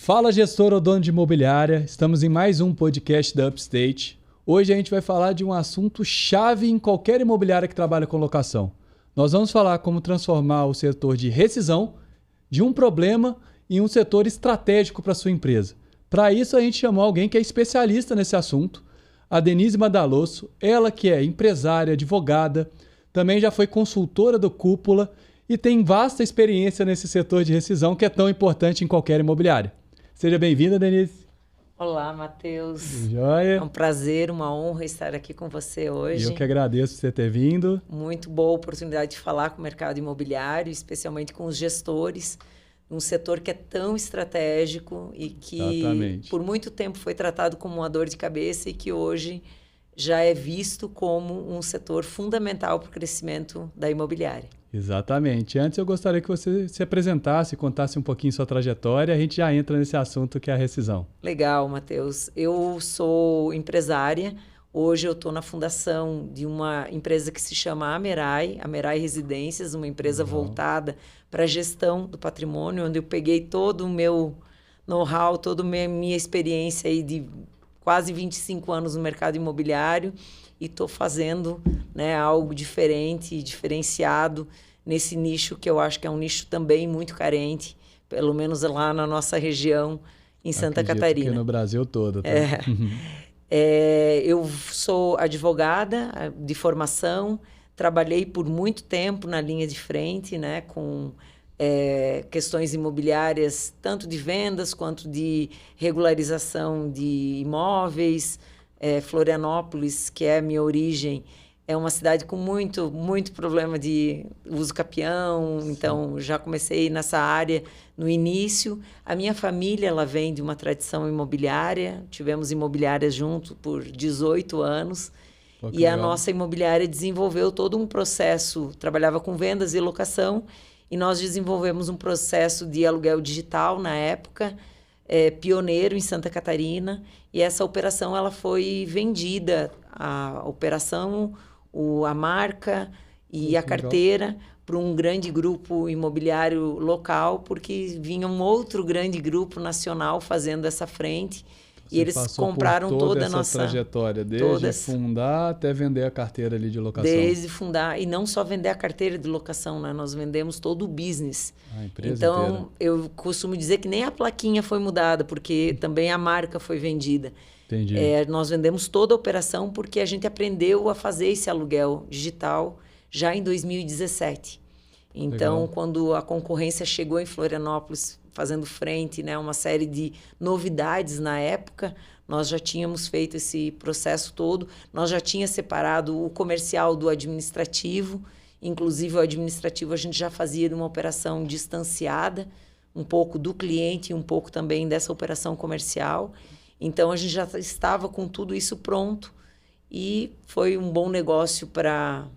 Fala, gestor ou dono de imobiliária, estamos em mais um podcast da Upstate. Hoje a gente vai falar de um assunto chave em qualquer imobiliária que trabalha com locação. Nós vamos falar como transformar o setor de rescisão de um problema em um setor estratégico para a sua empresa. Para isso a gente chamou alguém que é especialista nesse assunto, a Denise Madalosso, ela que é empresária, advogada, também já foi consultora do Cúpula e tem vasta experiência nesse setor de rescisão que é tão importante em qualquer imobiliária. Seja bem-vinda, Denise. Olá, Matheus. Joia. É um prazer, uma honra estar aqui com você hoje. Eu que agradeço por você ter vindo. Muito boa oportunidade de falar com o mercado imobiliário, especialmente com os gestores, um setor que é tão estratégico e que Exatamente. Por muito tempo foi tratado como uma dor de cabeça e que hoje já é visto como um setor fundamental para o crescimento da imobiliária. Exatamente. Antes eu gostaria que você se apresentasse, contasse um pouquinho sua trajetória, a gente já entra nesse assunto que é a rescisão. Legal, Matheus. Eu sou empresária. Hoje eu estou na fundação de uma empresa que se chama Amerai Residências, uma empresa voltada para a gestão do patrimônio, onde eu peguei todo o meu know-how, toda a minha experiência aí de quase 25 anos no mercado imobiliário e estou fazendo, algo diferente e diferenciado nesse nicho que eu acho que é um nicho também muito carente, pelo menos lá na nossa região, em Santa Catarina. Que no Brasil todo. Tá? Eu sou advogada de formação, trabalhei por muito tempo na linha de frente, com questões imobiliárias, tanto de vendas quanto de regularização de imóveis. Florianópolis, que é a minha origem, é uma cidade com muito problema de uso capião. Sim. Então já comecei nessa área no início. A minha família ela vem de uma tradição imobiliária, tivemos imobiliárias junto por 18 anos. Pô, e legal. A nossa imobiliária desenvolveu todo um processo, trabalhava com vendas e locação, e nós desenvolvemos um processo de aluguel digital na época, pioneiro em Santa Catarina, e essa operação ela foi vendida, a operação, a marca e a carteira para um grande grupo imobiliário local, porque vinha um outro grande grupo nacional fazendo essa frente. Você e eles compraram por toda a nossa trajetória, desde fundar até vender a carteira ali de locação. Desde fundar, e não só vender a carteira de locação, nós vendemos todo o business. A empresa então, inteira. Eu costumo dizer que nem a plaquinha foi mudada, porque também a marca foi vendida. Entendi. Nós vendemos toda a operação porque a gente aprendeu a fazer esse aluguel digital já em 2017. Então, legal. Quando a concorrência chegou em Florianópolis fazendo frente, uma série de novidades na época, nós já tínhamos feito esse processo todo, nós já tínhamos separado o comercial do administrativo, inclusive o administrativo a gente já fazia uma operação distanciada, um pouco do cliente e um pouco também dessa operação comercial. Então, a gente já estava com tudo isso pronto e foi um bom negócio para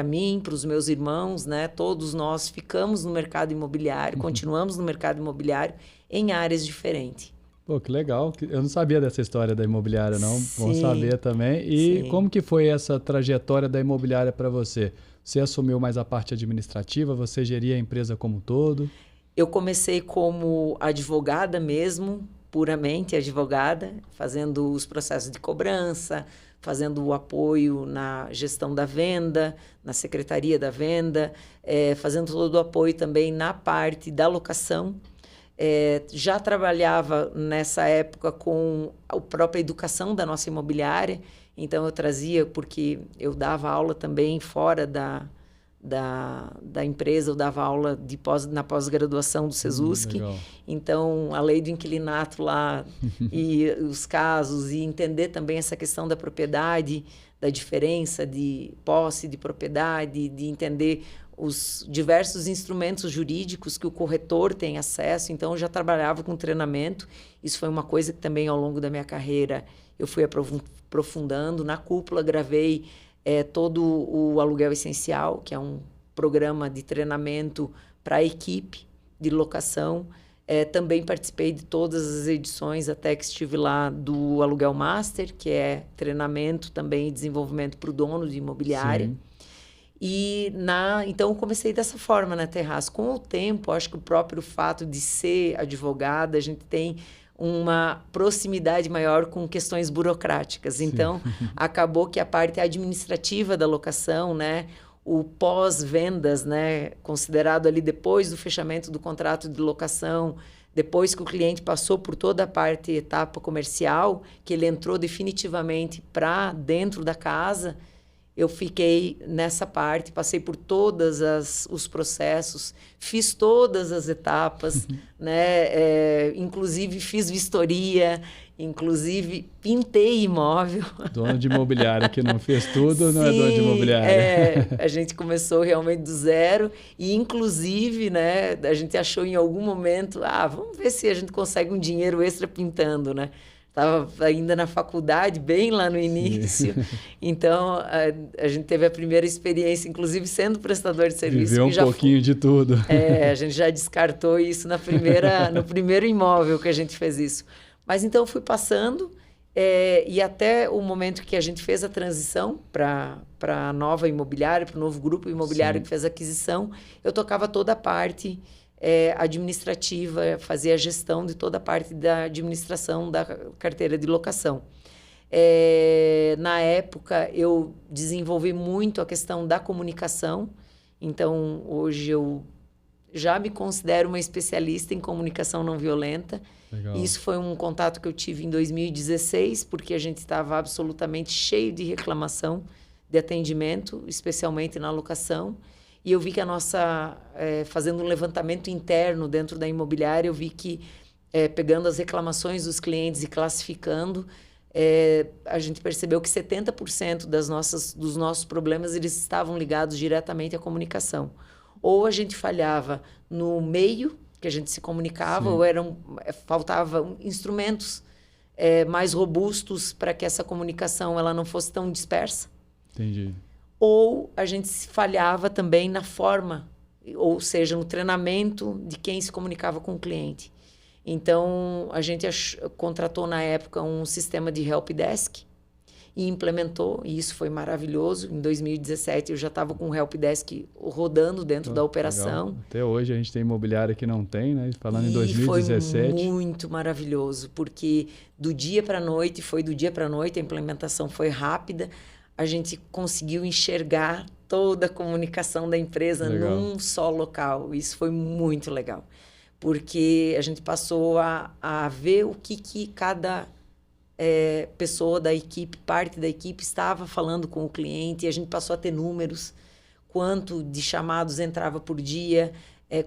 mim, para os meus irmãos, Todos nós ficamos no mercado imobiliário, continuamos no mercado imobiliário em áreas diferentes. Pô, que legal. Eu não sabia dessa história da imobiliária, não. Sim, bom saber também. E sim. Como que foi essa trajetória da imobiliária para você? Você assumiu mais a parte administrativa? Você geria a empresa como um todo? Eu comecei como advogada mesmo, puramente advogada, fazendo os processos de cobrança, fazendo o apoio na gestão da venda, na secretaria da venda, fazendo todo o apoio também na parte da locação. Já trabalhava nessa época com a própria educação da nossa imobiliária, então eu trazia, porque eu dava aula também fora da empresa, eu dava aula na pós-graduação do Sesusc. Então, a lei do inquilinato lá e os casos, e entender também essa questão da propriedade, da diferença de posse de propriedade, de entender os diversos instrumentos jurídicos que o corretor tem acesso. Então, eu já trabalhava com treinamento. Isso foi uma coisa que também, ao longo da minha carreira, eu fui aprofundando. Na Cúpula, gravei todo o Aluguel Essencial, que é um programa de treinamento para a equipe de locação. Também participei de todas as edições, até que estive lá, do Aluguel Master, que é treinamento também e desenvolvimento para o dono de imobiliária. Sim. Então, eu comecei dessa forma na Terraço. Com o tempo, acho que o próprio fato de ser advogada, a gente tem uma proximidade maior com questões burocráticas. Sim. Então, acabou que a parte administrativa da locação, né, o pós-vendas, né, considerado ali depois do fechamento do contrato de locação, depois que o cliente passou por toda a parte etapa comercial, que ele entrou definitivamente para dentro da casa, eu fiquei nessa parte, passei por todos os processos, fiz todas as etapas, né? Inclusive fiz vistoria, inclusive pintei imóvel. Dono de imobiliária que não fez tudo, não é Sim, dono de imobiliária. a gente começou realmente do zero e, inclusive, né, a gente achou em algum momento, vamos ver se a gente consegue um dinheiro extra pintando, né? Estava ainda na faculdade, bem lá no início. Sim. Então, a gente teve a primeira experiência, inclusive sendo prestador de serviço. Viveu um pouquinho de tudo. A gente já descartou isso no primeiro imóvel que a gente fez isso. Mas então, fui passando e até o momento que a gente fez a transição para a nova imobiliária, para o novo grupo imobiliário Sim. que fez a aquisição, eu tocava toda a parte administrativa, fazia a gestão de toda a parte da administração da carteira de locação. Na época, eu desenvolvi muito a questão da comunicação, então hoje eu já me considero uma especialista em comunicação não violenta. Legal. Isso foi um contato que eu tive em 2016, porque a gente estava absolutamente cheio de reclamação de atendimento, especialmente na locação. E eu vi que fazendo um levantamento interno dentro da imobiliária, eu vi que, pegando as reclamações dos clientes e classificando, a gente percebeu que 70% dos nossos problemas eles estavam ligados diretamente à comunicação. Ou a gente falhava no meio que a gente se comunicava, Sim. ou faltavam instrumentos mais robustos para que essa comunicação ela não fosse tão dispersa. Entendi. Ou a gente falhava também na forma, ou seja, no treinamento de quem se comunicava com o cliente. Então, a gente contratou na época um sistema de help desk e implementou, e isso foi maravilhoso. Em 2017, eu já estava com o help desk rodando dentro da operação. Legal. Até hoje a gente tem imobiliária que não tem, né? Falando em 2017. Foi muito maravilhoso, porque do dia para a noite, a implementação foi rápida. A gente conseguiu enxergar toda a comunicação da empresa legal. Num só local. Isso foi muito legal, porque a gente passou a ver o que cada pessoa da equipe, parte da equipe, estava falando com o cliente, e a gente passou a ter números, quanto de chamados entrava por dia,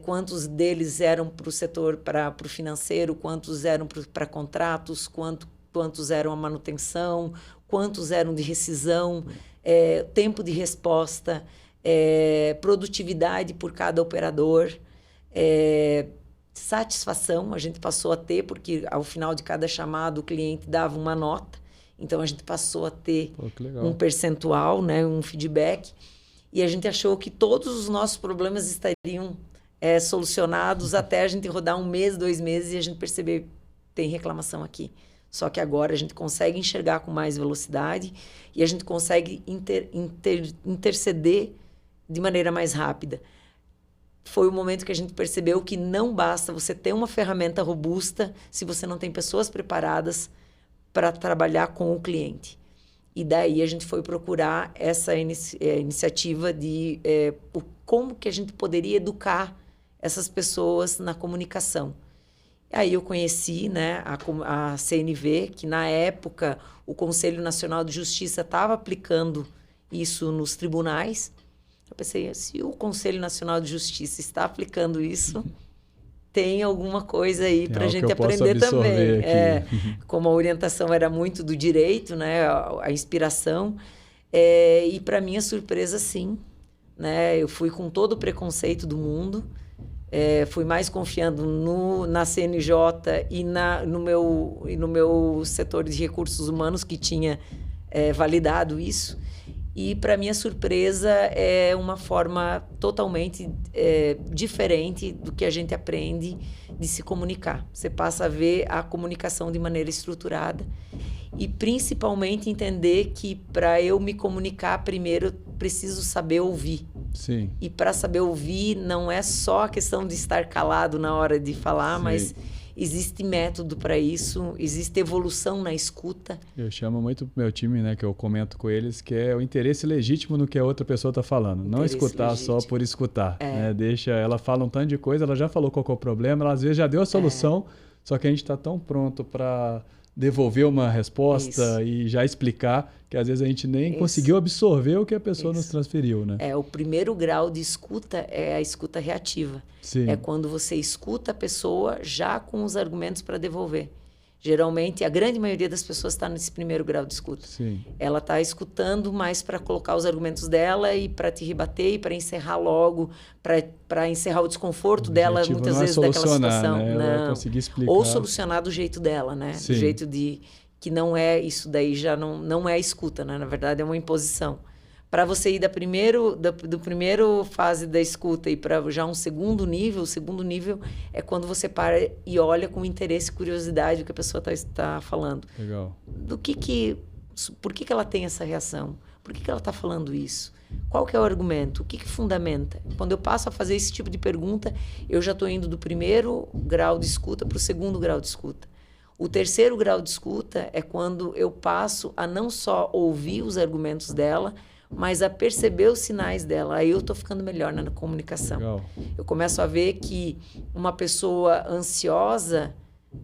quantos deles eram para o setor, para o financeiro, quantos eram para contratos, quantos eram a manutenção, quantos eram de rescisão, tempo de resposta, produtividade por cada operador, satisfação a gente passou a ter, porque ao final de cada chamado o cliente dava uma nota, então a gente passou a ter um percentual, né, um feedback, e a gente achou que todos os nossos problemas estariam solucionados até a gente rodar 1 mês, 2 meses e a gente perceber tem reclamação aqui. Só que agora a gente consegue enxergar com mais velocidade e a gente consegue interceder de maneira mais rápida. Foi o momento que a gente percebeu que não basta você ter uma ferramenta robusta se você não tem pessoas preparadas para trabalhar com o cliente. E daí a gente foi procurar essa iniciativa de como que a gente poderia educar essas pessoas na comunicação. Aí eu conheci, né, a CNV, que na época o Conselho Nacional de Justiça estava aplicando isso nos tribunais. Eu pensei, se o Conselho Nacional de Justiça está aplicando isso, tem alguma coisa aí para a gente aprender também. Como a orientação era muito do direito, né, a inspiração, e para minha surpresa, sim, né, eu fui com todo o preconceito do mundo. Fui mais confiando na CNJ e no meu setor de recursos humanos, que tinha validado isso. E, para minha surpresa, é uma forma totalmente diferente do que a gente aprende de se comunicar. Você passa a ver a comunicação de maneira estruturada e, principalmente, entender que, para eu me comunicar, primeiro preciso saber ouvir. Sim. E para saber ouvir, não é só a questão de estar calado na hora de falar, mas existe método para isso, existe evolução na escuta. Eu chamo muito pro meu time, né, que eu comento com eles, que é o interesse legítimo no que a outra pessoa está falando. Não escutar legítimo. Só por escutar. Né? Deixa ela fala um tanto de coisa, ela já falou qual que é o problema, ela às vezes já deu a solução, só que a gente está tão pronto para devolver uma resposta e já explicar que às vezes a gente nem conseguiu absorver o que a pessoa nos transferiu, né? O primeiro grau de escuta é a escuta reativa. Sim. É quando você escuta a pessoa já com os argumentos para devolver. Geralmente, a grande maioria das pessoas está nesse primeiro grau de escuta. Sim. Ela está escutando mais para colocar os argumentos dela e para te rebater e para encerrar logo, para encerrar o desconforto dela, muitas vezes, daquela situação. Né? Não. Conseguir explicar. Ou solucionar do jeito dela, né? Sim. Do jeito de que não é isso daí, já não é escuta, né? Na verdade, é uma imposição. Para você ir do primeiro fase da escuta e para já um segundo nível, o segundo nível é quando você para e olha com interesse e curiosidade o que a pessoa está falando. Legal. Por que ela tem essa reação? Por que ela está falando isso? Qual que é o argumento? O que fundamenta? Quando eu passo a fazer esse tipo de pergunta, eu já estou indo do primeiro grau de escuta para o segundo grau de escuta. O terceiro grau de escuta é quando eu passo a não só ouvir os argumentos dela, mas a perceber os sinais dela. Aí eu estou ficando melhor na comunicação. Legal. Eu começo a ver que uma pessoa ansiosa,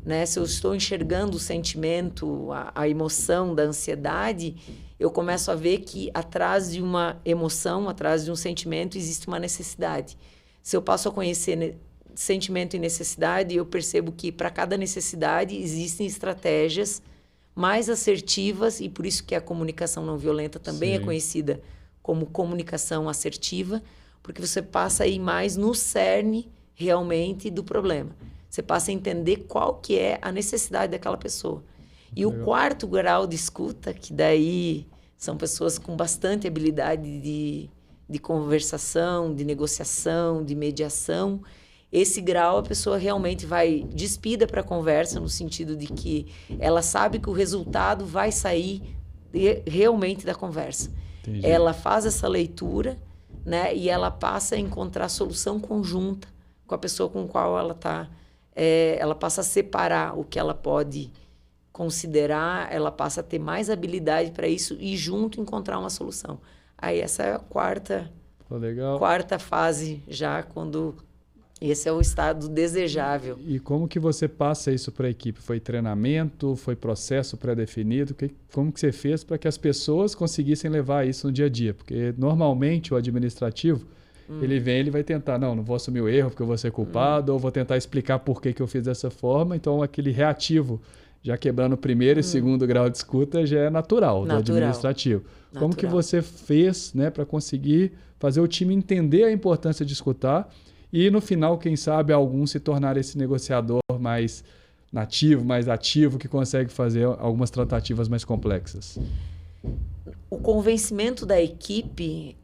né, se eu estou enxergando o sentimento, a emoção da ansiedade, eu começo a ver que atrás de uma emoção, atrás de um sentimento, existe uma necessidade. Se eu passo a conhecer sentimento e necessidade, eu percebo que para cada necessidade existem estratégias mais assertivas, e por isso que a comunicação não violenta também é conhecida como comunicação assertiva, porque você passa a ir mais no cerne realmente do problema. Você passa a entender qual que é a necessidade daquela pessoa. E o quarto grau de escuta, que daí são pessoas com bastante habilidade de conversação, de negociação, de mediação. Esse grau, a pessoa realmente vai despida para a conversa, no sentido de que ela sabe que o resultado vai sair realmente da conversa. Entendi. Ela faz essa leitura, né, e ela passa a encontrar solução conjunta com a pessoa com a qual ela está. Ela passa a separar o que ela pode considerar, ela passa a ter mais habilidade para isso e junto encontrar uma solução. Aí essa é a quarta fase já, quando... Esse é o estado desejável. E como que você passa isso para a equipe? Foi treinamento? Foi processo pré-definido? Como que você fez para que as pessoas conseguissem levar isso no dia a dia? Porque normalmente o administrativo, ele vai tentar, não vou assumir o erro porque eu vou ser culpado, ou vou tentar explicar por que eu fiz dessa forma. Então aquele reativo, já quebrando o primeiro e segundo grau de escuta, já é natural. Do administrativo. Como que você fez, né, para conseguir fazer o time entender a importância de escutar e, no final, quem sabe, algum se tornar esse negociador mais nativo, mais ativo, que consegue fazer algumas tratativas mais complexas? O convencimento da equipe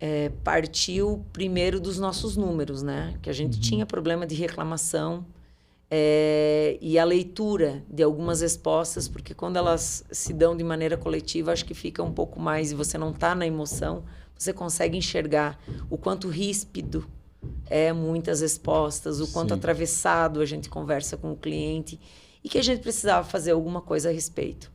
partiu primeiro dos nossos números, né? Que a gente tinha problema de reclamação e a leitura de algumas respostas, porque quando elas se dão de maneira coletiva, acho que fica um pouco mais, e você não está na emoção, você consegue enxergar o quanto ríspido muitas respostas, o quanto atravessado a gente conversa com o cliente e que a gente precisava fazer alguma coisa a respeito.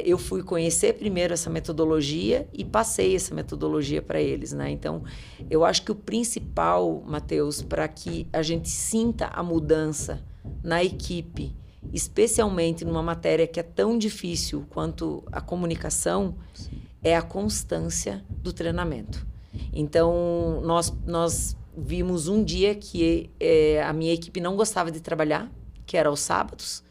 Eu fui conhecer primeiro essa metodologia e passei essa metodologia para eles, né? Então, eu acho que o principal, Matheus, para que a gente sinta a mudança na equipe, especialmente numa matéria que é tão difícil quanto a comunicação, é a constância do treinamento. Então, nós vimos um dia que a minha equipe não gostava de trabalhar, que era aos sábados.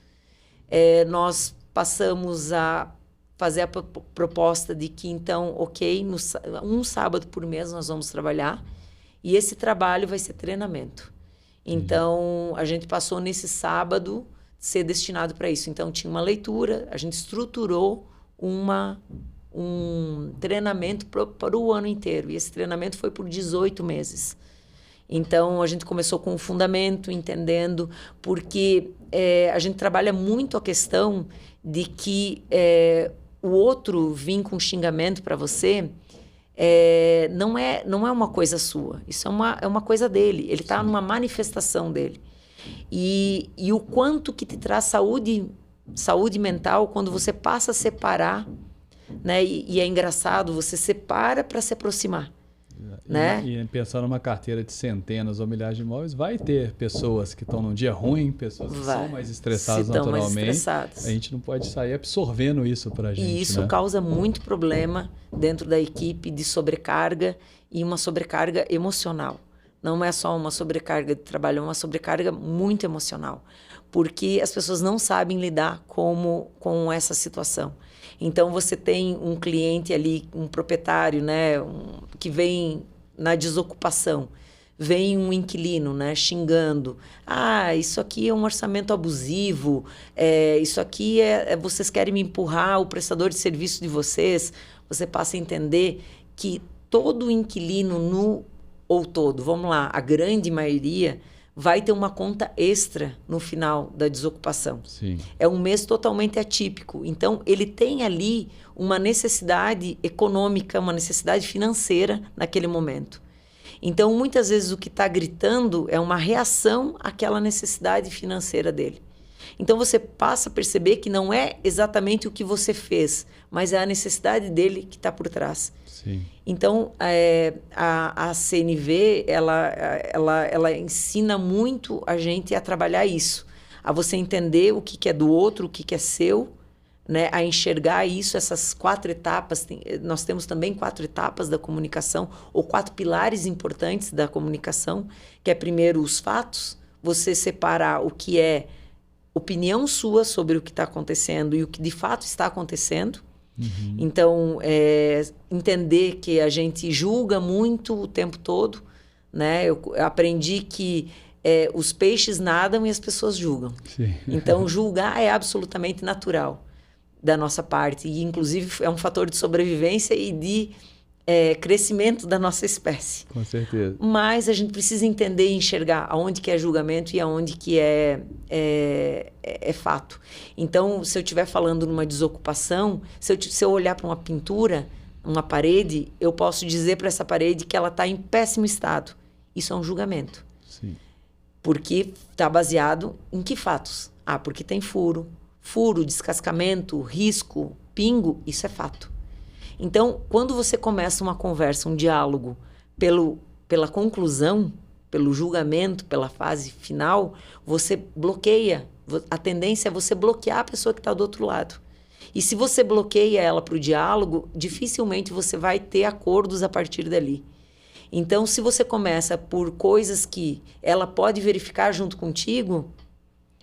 Nós passamos a fazer a proposta de que, então, um sábado por mês nós vamos trabalhar e esse trabalho vai ser treinamento. Então, a gente passou nesse sábado ser destinado para isso. Então, tinha uma leitura, a gente estruturou um treinamento para o ano inteiro. E esse treinamento foi por 18 meses. Então, a gente começou com o fundamento, entendendo, porque a gente trabalha muito a questão de que o outro vir com xingamento para você, não é uma coisa sua. Isso é uma coisa dele. Ele está numa manifestação dele. E o quanto que te traz saúde mental quando você passa a separar, né? E é engraçado, você separa para se aproximar. Né? E pensar numa carteira de centenas ou milhares de imóveis, vai ter pessoas que estão num dia ruim, pessoas que são mais estressadas naturalmente. Mais estressadas. A gente não pode sair absorvendo isso para a gente. E isso causa muito problema dentro da equipe de sobrecarga e uma sobrecarga emocional. Não é só uma sobrecarga de trabalho, é uma sobrecarga muito emocional. Porque as pessoas não sabem lidar com essa situação. Então, você tem um cliente ali, um proprietário, né, que vem na desocupação, vem um inquilino, né, xingando. Isso aqui é um orçamento abusivo, isso aqui vocês querem me empurrar o prestador de serviço de vocês. Você passa a entender que todo inquilino vamos lá, a grande maioria vai ter uma conta extra no final da desocupação. Sim. É um mês totalmente atípico. Então, ele tem ali uma necessidade econômica, uma necessidade financeira naquele momento. Então, muitas vezes, o que está gritando é uma reação àquela necessidade financeira dele. Então, você passa a perceber que não é exatamente o que você fez, mas é a necessidade dele que está por trás. Sim. Então, a CNV, ela ensina muito a gente a trabalhar isso, a você entender o que é do outro, o que é seu, né? A enxergar isso, essas 4 etapas. Nós temos também 4 etapas da comunicação, ou 4 pilares importantes da comunicação, que é primeiro os fatos, você separar o que é opinião sua sobre o que está acontecendo e o que de fato está acontecendo. Uhum. Então, entender que a gente julga muito o tempo todo, né? Eu aprendi que os peixes nadam e as pessoas julgam. Sim. Então, julgar é absolutamente natural da nossa parte. E, inclusive, é um fator de sobrevivência e de crescimento da nossa espécie. Com certeza. Mas a gente precisa entender e enxergar aonde que é julgamento e aonde que é fato. Então, se eu estiver falando numa desocupação, se eu olhar para uma pintura, uma parede, eu posso dizer para essa parede que ela está em péssimo estado. Isso é um julgamento. Sim. Porque está baseado em que fatos? Porque tem furo, descascamento, risco, pingo, isso é fato. Então, quando você começa uma conversa, um diálogo pela conclusão, pelo julgamento, pela fase final, você bloqueia. A tendência é você bloquear a pessoa que está do outro lado. E se você bloqueia ela para o diálogo, dificilmente você vai ter acordos a partir dali. Então, se você começa por coisas que ela pode verificar junto contigo,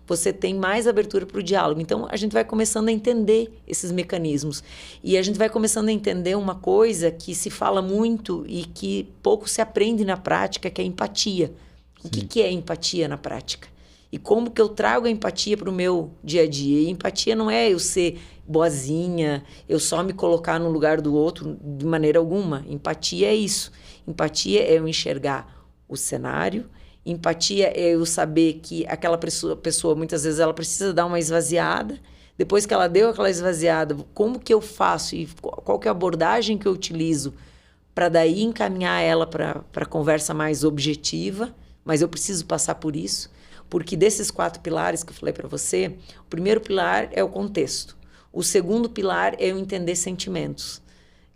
você tem mais abertura para o diálogo. Então, a gente vai começando a entender esses mecanismos. E a gente vai começando a entender uma coisa que se fala muito e que pouco se aprende na prática, que é a empatia. Sim. O que é empatia na prática? E como que eu trago a empatia para o meu dia a dia? E empatia não é eu ser boazinha, eu só me colocar no lugar do outro de maneira alguma. Empatia é isso. Empatia é eu enxergar o cenário. Empatia é eu saber que aquela pessoa, muitas vezes, ela precisa dar uma esvaziada. Depois que ela deu aquela esvaziada, como que eu faço e qual que é a abordagem que eu utilizo para daí encaminhar ela para a conversa mais objetiva? Mas eu preciso passar por isso, porque desses 4 pilares que eu falei para você, o primeiro pilar é o contexto. O segundo pilar é eu entender sentimentos,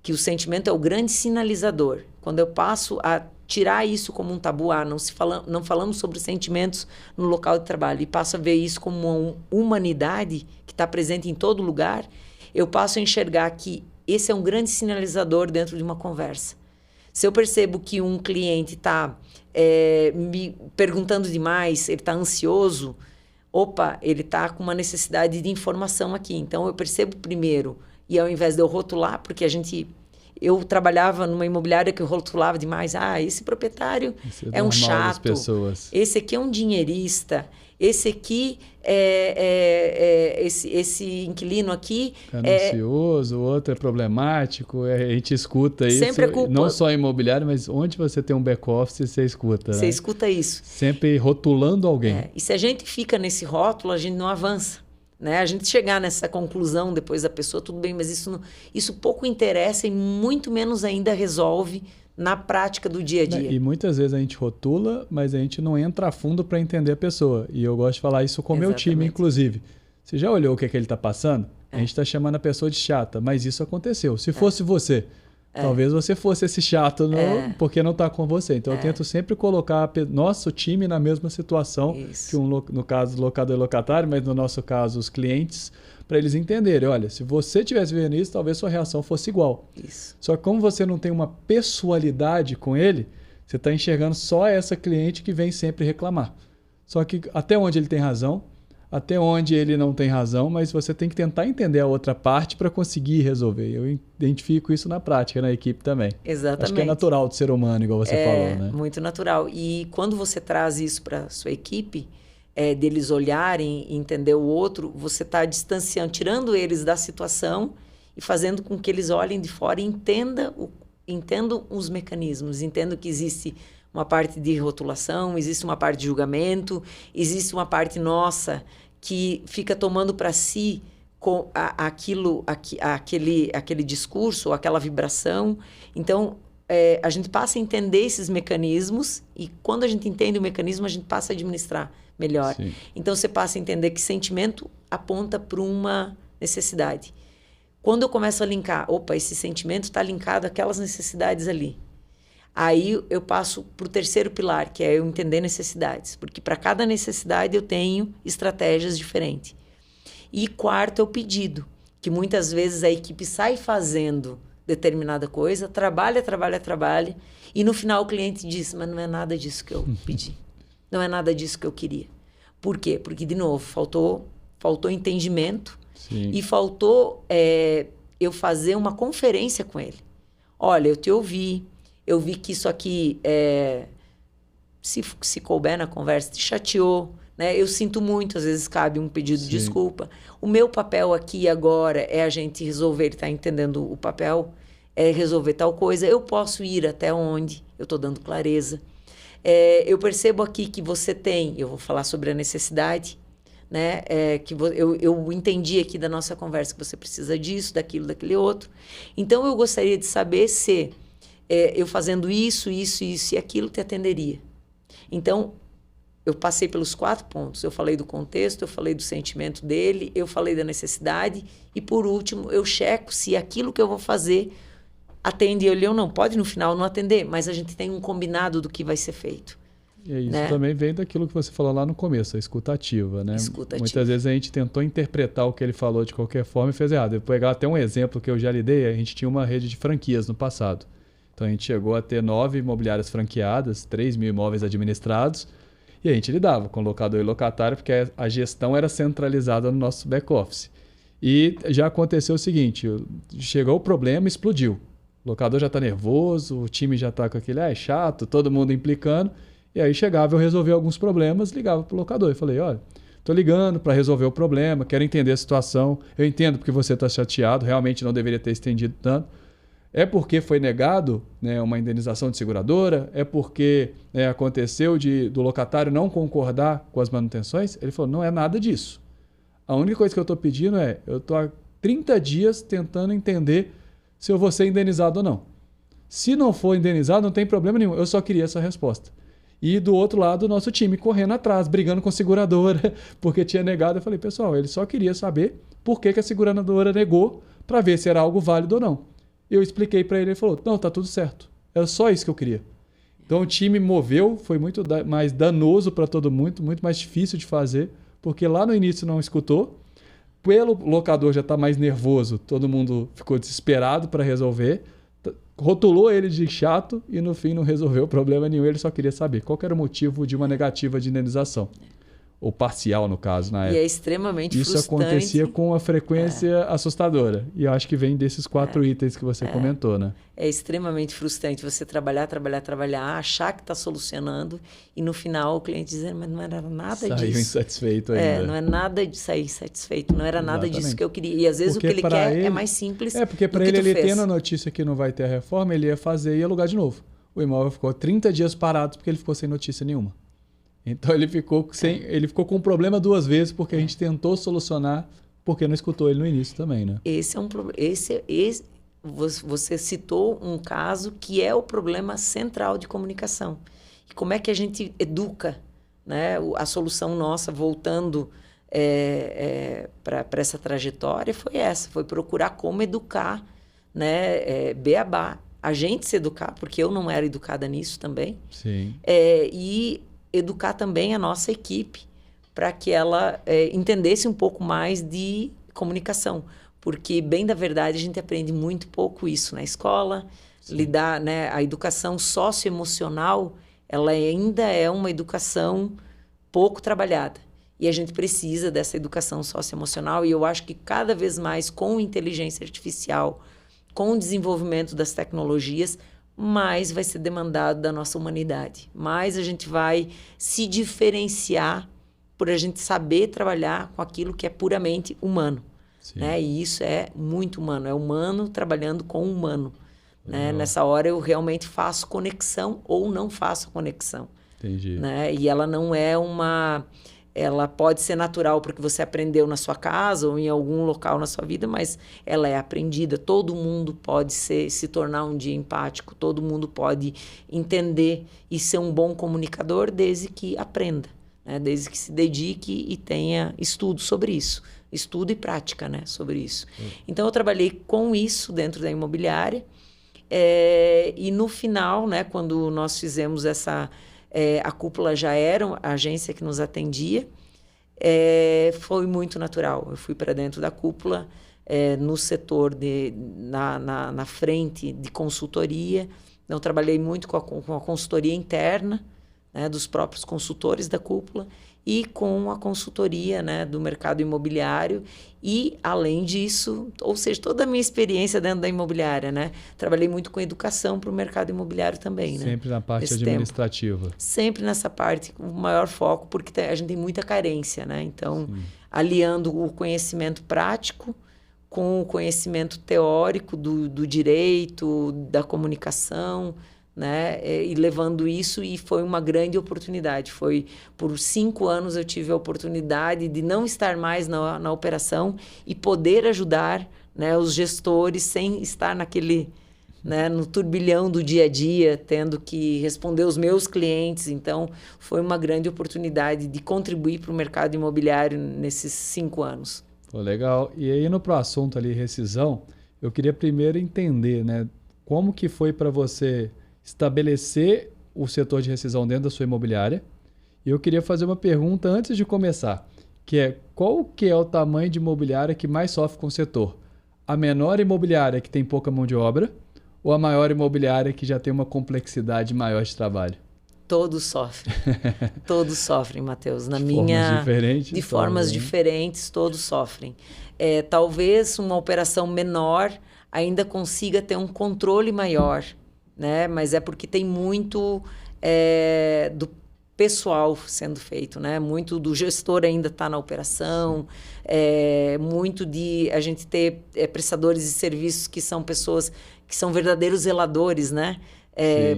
que o sentimento é o grande sinalizador. Quando eu passo a tirar isso como um tabu, não falamos sobre sentimentos no local de trabalho, e passo a ver isso como uma humanidade que está presente em todo lugar, eu passo a enxergar que esse é um grande sinalizador dentro de uma conversa. Se eu percebo que um cliente está me perguntando demais, ele está ansioso, ele está com uma necessidade de informação aqui. Então, eu percebo primeiro, e ao invés de eu rotular, porque eu trabalhava numa imobiliária que eu rotulava demais. Esse proprietário é um chato. Esse aqui é um dinheirista. Esse aqui esse inquilino aqui é ansioso, o outro é problemático. A gente escuta isso. Sempre é culpa. Não só em imobiliário, mas onde você tem um back-office, você escuta. Você escuta isso. Sempre rotulando alguém. E se a gente fica nesse rótulo, a gente não avança. né? A gente chegar nessa conclusão depois da pessoa, tudo bem, mas isso pouco interessa e muito menos ainda resolve na prática do dia a dia. E muitas vezes a gente rotula, mas a gente não entra a fundo para entender a pessoa. E eu gosto de falar isso com o meu time, inclusive. Você já olhou o que é que ele está passando? A gente está chamando a pessoa de chata, mas isso aconteceu. Se fosse você, talvez você fosse esse chato porque não está com você. Então eu tento sempre colocar nosso time na mesma situação que no caso locador e locatário, mas no nosso caso os clientes, para eles entenderem, olha, se você estivesse vendo isso, talvez sua reação fosse igual. Isso. Só que como você não tem uma pessoalidade com ele, você está enxergando só essa cliente que vem sempre reclamar. Só que até onde ele tem razão, até onde ele não tem razão, mas você tem que tentar entender a outra parte para conseguir resolver. Eu identifico isso na prática, na equipe também. Exatamente. Acho que é natural do ser humano, igual você falou, né? Muito natural. E quando você traz isso para a sua equipe, deles olharem e entender o outro, você está distanciando, tirando eles da situação e fazendo com que eles olhem de fora e entendam os mecanismos, entendam que existe uma parte de rotulação, existe uma parte de julgamento, existe uma parte nossa que fica tomando para si aquele discurso, aquela vibração. Então, a gente passa a entender esses mecanismos e quando a gente entende o mecanismo, a gente passa a administrar melhor. Sim. Então, você passa a entender que sentimento aponta para uma necessidade. Quando eu começo a linkar, esse sentimento está linkado àquelas necessidades ali. Aí eu passo para o terceiro pilar, que é eu entender necessidades. Porque para cada necessidade eu tenho estratégias diferentes. E quarto é o pedido, que muitas vezes a equipe sai fazendo determinada coisa, trabalha, e no final o cliente diz, mas não é nada disso que eu pedi. Não é nada disso que eu queria. Por quê? Porque, de novo, faltou entendimento. Sim. E faltou eu fazer uma conferência com ele. Olha, eu te ouvi, eu vi que isso aqui, se couber na conversa, te chateou, né? Eu sinto muito, às vezes cabe um pedido de desculpa. O meu papel aqui agora é a gente resolver, ele está entendendo o papel, é resolver tal coisa. Eu posso ir até onde? Eu estou dando clareza. Eu percebo aqui que você tem, eu vou falar sobre a necessidade, né? Eu entendi aqui da nossa conversa que você precisa disso, daquilo, daquele outro. Então, eu gostaria de saber se eu fazendo isso e aquilo te atenderia. Então, eu passei pelos 4 pontos. Eu falei do contexto, eu falei do sentimento dele, eu falei da necessidade e, por último, eu checo se aquilo que eu vou fazer atende ele ou não. Pode, no final, não atender, mas a gente tem um combinado do que vai ser feito. E isso também vem daquilo que você falou lá no começo, a escutativa, né? Muitas vezes a gente tentou interpretar o que ele falou de qualquer forma e fez errado. Eu vou pegar até um exemplo que eu já lhe dei, a gente tinha uma rede de franquias no passado. Então a gente chegou a ter 9 imobiliárias franqueadas, 3.000 imóveis administrados, e a gente lidava com locador e locatário, porque a gestão era centralizada no nosso back-office. E já aconteceu o seguinte, chegou o problema, explodiu. O locador já está nervoso, o time já está com aquele, é chato, todo mundo implicando. E aí chegava, eu resolvia alguns problemas, ligava para o locador e falei, olha, estou ligando para resolver o problema, quero entender a situação, eu entendo porque você está chateado, realmente não deveria ter estendido tanto. É porque foi negado, né, uma indenização de seguradora? É porque aconteceu do locatário não concordar com as manutenções? Ele falou, não é nada disso. A única coisa que eu estou pedindo eu estou há 30 dias tentando entender se eu vou ser indenizado ou não. Se não for indenizado, não tem problema nenhum, eu só queria essa resposta. E do outro lado, o nosso time correndo atrás, brigando com a seguradora, porque tinha negado. Eu falei, pessoal, ele só queria saber por que a seguradora negou para ver se era algo válido ou não. Eu expliquei para ele, ele falou, não, tá tudo certo. Era só isso que eu queria. Então o time moveu, foi muito mais danoso para todo mundo, muito mais difícil de fazer, porque lá no início não escutou. Pelo locador já está mais nervoso, todo mundo ficou desesperado para resolver. Rotulou ele de chato e no fim não resolveu problema nenhum. Ele só queria saber qual que era o motivo de uma negativa de indenização. Ou parcial, no caso, na época. E é extremamente frustrante. Isso acontecia com uma frequência assustadora. E eu acho que vem desses 4 itens que você comentou, né? É extremamente frustrante você trabalhar, achar que está solucionando e no final o cliente dizer, mas não era nada disso. Saiu insatisfeito ainda. Não é nada de sair insatisfeito, não era nada disso que eu queria. E às vezes o que ele quer é mais simples. Porque para ele tendo a notícia que não vai ter a reforma, ele ia fazer e ia alugar de novo. O imóvel ficou 30 dias parado porque ele ficou sem notícia nenhuma. Então ele ficou com um problema 2 vezes porque a gente tentou solucionar, porque não escutou ele no início também, né? Esse é um problema. Você citou um caso que é o problema central de comunicação. E como é que a gente educa, né? A solução nossa, voltando para essa trajetória, foi procurar como educar, né? Beabá, a gente se educar, porque eu não era educada nisso também. Sim. E educar também a nossa equipe para que ela entendesse um pouco mais de comunicação. Porque, bem da verdade, a gente aprende muito pouco isso na escola. Sim. Lidar, né? A educação socioemocional, ela ainda é uma educação pouco trabalhada. E a gente precisa dessa educação socioemocional. E eu acho que cada vez mais, com inteligência artificial, com o desenvolvimento das tecnologias, mais vai ser demandado da nossa humanidade. Mais a gente vai se diferenciar por a gente saber trabalhar com aquilo que é puramente humano. Né? E isso é muito humano. É humano trabalhando com humano. Né? Nessa hora eu realmente faço conexão ou não faço conexão. Entendi. Né? E ela não é uma... Ela pode ser natural porque você aprendeu na sua casa ou em algum local na sua vida, mas ela é aprendida. Todo mundo pode se tornar um dia empático, todo mundo pode entender e ser um bom comunicador desde que aprenda, né? Desde que se dedique e tenha estudo sobre isso. Estudo e prática, né, sobre isso. Então, eu trabalhei com isso dentro da imobiliária. E no final, né, quando nós fizemos essa... a Cúpula já era a agência que nos atendia. Foi muito natural. Eu fui para dentro da Cúpula, no setor, na frente de consultoria. Eu trabalhei muito com a consultoria interna, né, dos próprios consultores da Cúpula e com a consultoria, né, do mercado imobiliário. E, além disso, ou seja, toda a minha experiência dentro da imobiliária, né? Trabalhei muito com educação para o mercado imobiliário também, né? Sempre na parte administrativa. Sempre nessa parte, com o maior foco, porque a gente tem muita carência, né? Então, sim, aliando o conhecimento prático com o conhecimento teórico do direito, da comunicação, né? E levando isso, e foi uma grande oportunidade. Por 5 anos eu tive a oportunidade de não estar mais na operação e poder ajudar, né, os gestores sem estar naquele, né, no turbilhão do dia a dia, tendo que responder os meus clientes. Então, foi uma grande oportunidade de contribuir para o mercado imobiliário nesses 5 anos. Pô, legal. E aí, no assunto ali, rescisão, eu queria primeiro entender, né, como que foi para você estabelecer o setor de rescisão dentro da sua imobiliária. E eu queria fazer uma pergunta antes de começar, que é: qual que é o tamanho de imobiliária que mais sofre com o setor? A menor imobiliária que tem pouca mão de obra ou a maior imobiliária que já tem uma complexidade maior de trabalho? Todos sofrem. Todos sofrem, Matheus. De formas diferentes, todos sofrem. Talvez uma operação menor ainda consiga ter um controle maior, né? Mas é porque tem muito do pessoal sendo feito, né? Muito do gestor ainda está na operação, muito de a gente ter prestadores de serviços que são pessoas que são verdadeiros zeladores, né?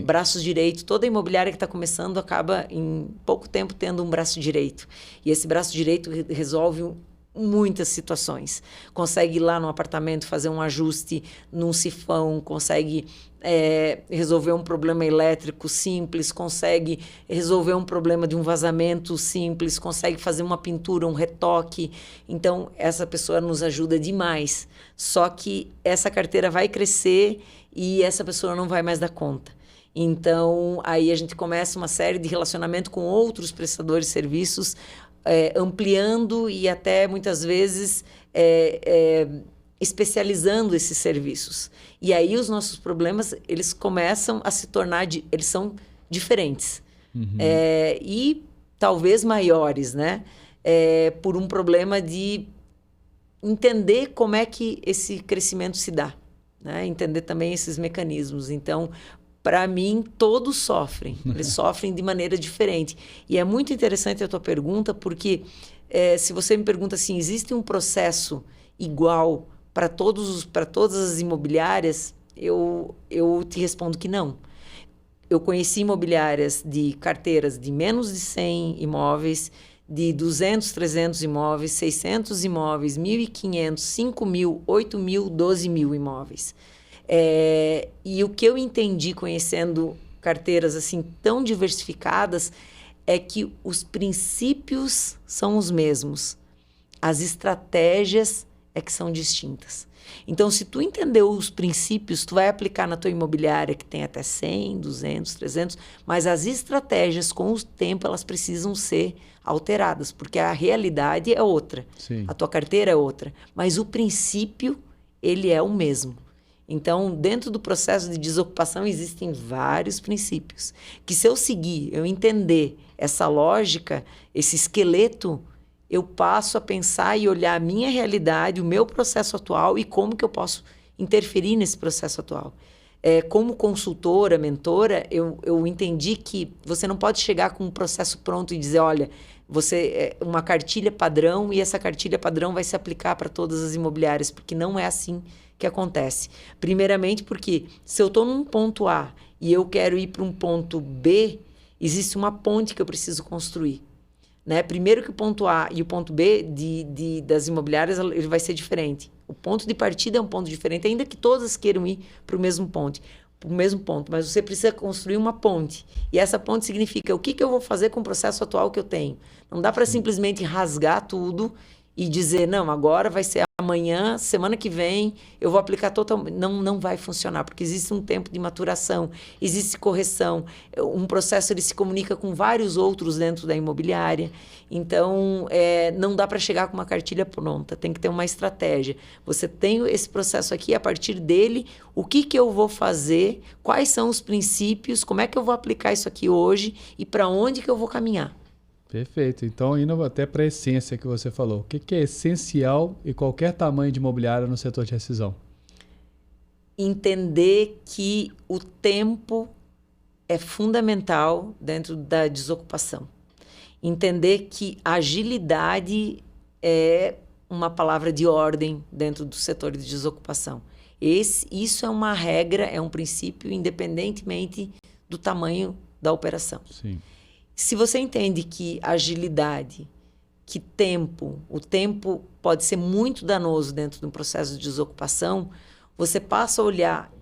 Braços direito. Toda imobiliária que está começando acaba em pouco tempo tendo um braço direito. E esse braço direito resolve muitas situações. Consegue ir lá no apartamento fazer um ajuste num sifão, consegue resolver um problema elétrico simples, consegue resolver um problema de um vazamento simples, consegue fazer uma pintura, um retoque. Então, essa pessoa nos ajuda demais. Só que essa carteira vai crescer e essa pessoa não vai mais dar conta. Então, aí a gente começa uma série de relacionamento com outros prestadores de serviços, ampliando e até muitas vezes especializando esses serviços. E aí os nossos problemas, eles começam a se tornar, eles são diferentes. Uhum. E talvez maiores, né? Por um problema de entender como é que esse crescimento se dá, né? Entender também esses mecanismos. Então, para mim, todos sofrem. Eles sofrem de maneira diferente. E é muito interessante a tua pergunta, porque se você me pergunta assim, existe um processo igual para todas as imobiliárias, eu te respondo que não. eu conheci imobiliárias de carteiras de menos de 100 imóveis, de 200, 300 imóveis, 600 imóveis, 1.500, 5.000, 8.000, 12.000 imóveis. E o que eu entendi conhecendo carteiras assim tão diversificadas é que os princípios são os mesmos, as estratégias é que são distintas. Então, se tu entendeu os princípios, tu vai aplicar na tua imobiliária que tem até 100, 200, 300, mas as estratégias, com o tempo, elas precisam ser alteradas, porque a realidade é outra, Sim. a tua carteira é outra, mas o princípio, ele é o mesmo. Então, dentro do processo de desocupação, existem vários princípios, que se eu seguir, eu entender essa lógica, esse esqueleto, eu passo a pensar e olhar a minha realidade, o meu processo atual e como que eu posso interferir nesse processo atual. Como consultora, mentora, eu entendi que você não pode chegar com um processo pronto e dizer, olha, você é uma cartilha padrão e essa cartilha padrão vai se aplicar para todas as imobiliárias, porque não é assim que acontece. Primeiramente porque se eu estou num ponto A e eu quero ir para um ponto B, existe uma ponte que eu preciso construir. Né? Primeiro que o ponto A e o ponto B das imobiliárias ele vai ser diferente. O ponto de partida é um ponto diferente, ainda que todas queiram ir para o mesmo ponto, mas você precisa construir uma ponte. E essa ponte significa o que eu vou fazer com o processo atual que eu tenho. Não dá para simplesmente rasgar tudo e dizer, não, agora vai ser amanhã, semana que vem, eu vou aplicar totalmente. Não vai funcionar, porque existe um tempo de maturação, existe correção, um processo ele se comunica com vários outros dentro da imobiliária. Então, não dá para chegar com uma cartilha pronta, tem que ter uma estratégia. Você tem esse processo aqui, a partir dele, o que eu vou fazer, quais são os princípios, como é que eu vou aplicar isso aqui hoje e para onde que eu vou caminhar. Perfeito. Então, indo até para a essência que você falou, o que é essencial em qualquer tamanho de imobiliária no setor de rescisão? Entender que o tempo é fundamental dentro da desocupação. Entender que agilidade é uma palavra de ordem dentro do setor de desocupação. Isso é uma regra, é um princípio, independentemente do tamanho da operação. Sim. Se você entende que agilidade, que o tempo pode ser muito danoso dentro de um processo de desocupação, você passa a olhar,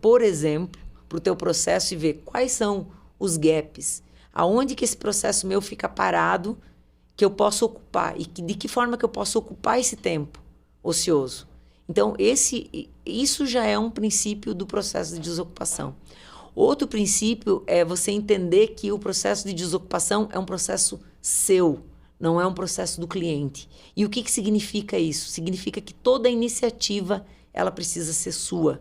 por exemplo, para o teu processo e ver quais são os gaps, aonde que esse processo meu fica parado, que eu posso ocupar e de que forma que eu posso ocupar esse tempo ocioso. Então, isso já é um princípio do processo de desocupação. Outro princípio é você entender que o processo de desocupação é um processo seu, não é um processo do cliente. E o que significa isso? Significa que toda iniciativa ela precisa ser sua.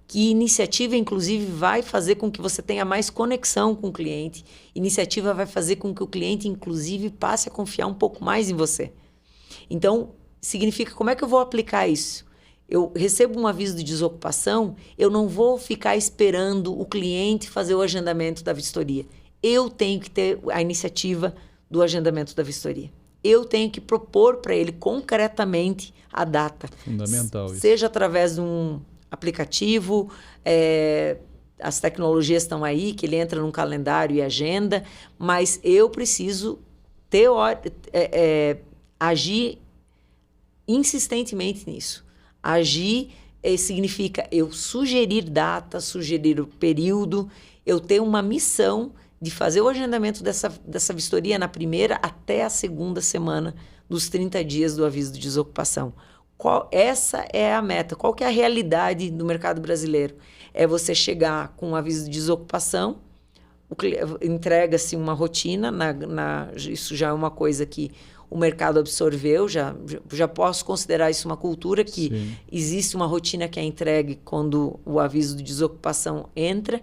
Que iniciativa, inclusive, vai fazer com que você tenha mais conexão com o cliente. Iniciativa vai fazer com que o cliente, inclusive, passe a confiar um pouco mais em você. Então, significa como é que eu vou aplicar isso? Eu recebo um aviso de desocupação, eu não vou ficar esperando o cliente fazer o agendamento da vistoria. Eu tenho que ter a iniciativa do agendamento da vistoria. Eu tenho que propor para ele concretamente a data. Fundamental isso. Seja através de um aplicativo, as tecnologias estão aí, que ele entra num calendário e agenda, mas eu preciso agir insistentemente nisso. Agir significa eu sugerir data, sugerir o período, eu tenho uma missão de fazer o agendamento dessa vistoria na primeira até a segunda semana dos 30 dias do aviso de desocupação. Essa é a meta. Qual que é a realidade do mercado brasileiro? É você chegar com um aviso de desocupação, entrega-se uma rotina, isso já é uma coisa que o mercado absorveu, já posso considerar isso uma cultura que Sim. Existe uma rotina que é entregue quando o aviso de desocupação entra,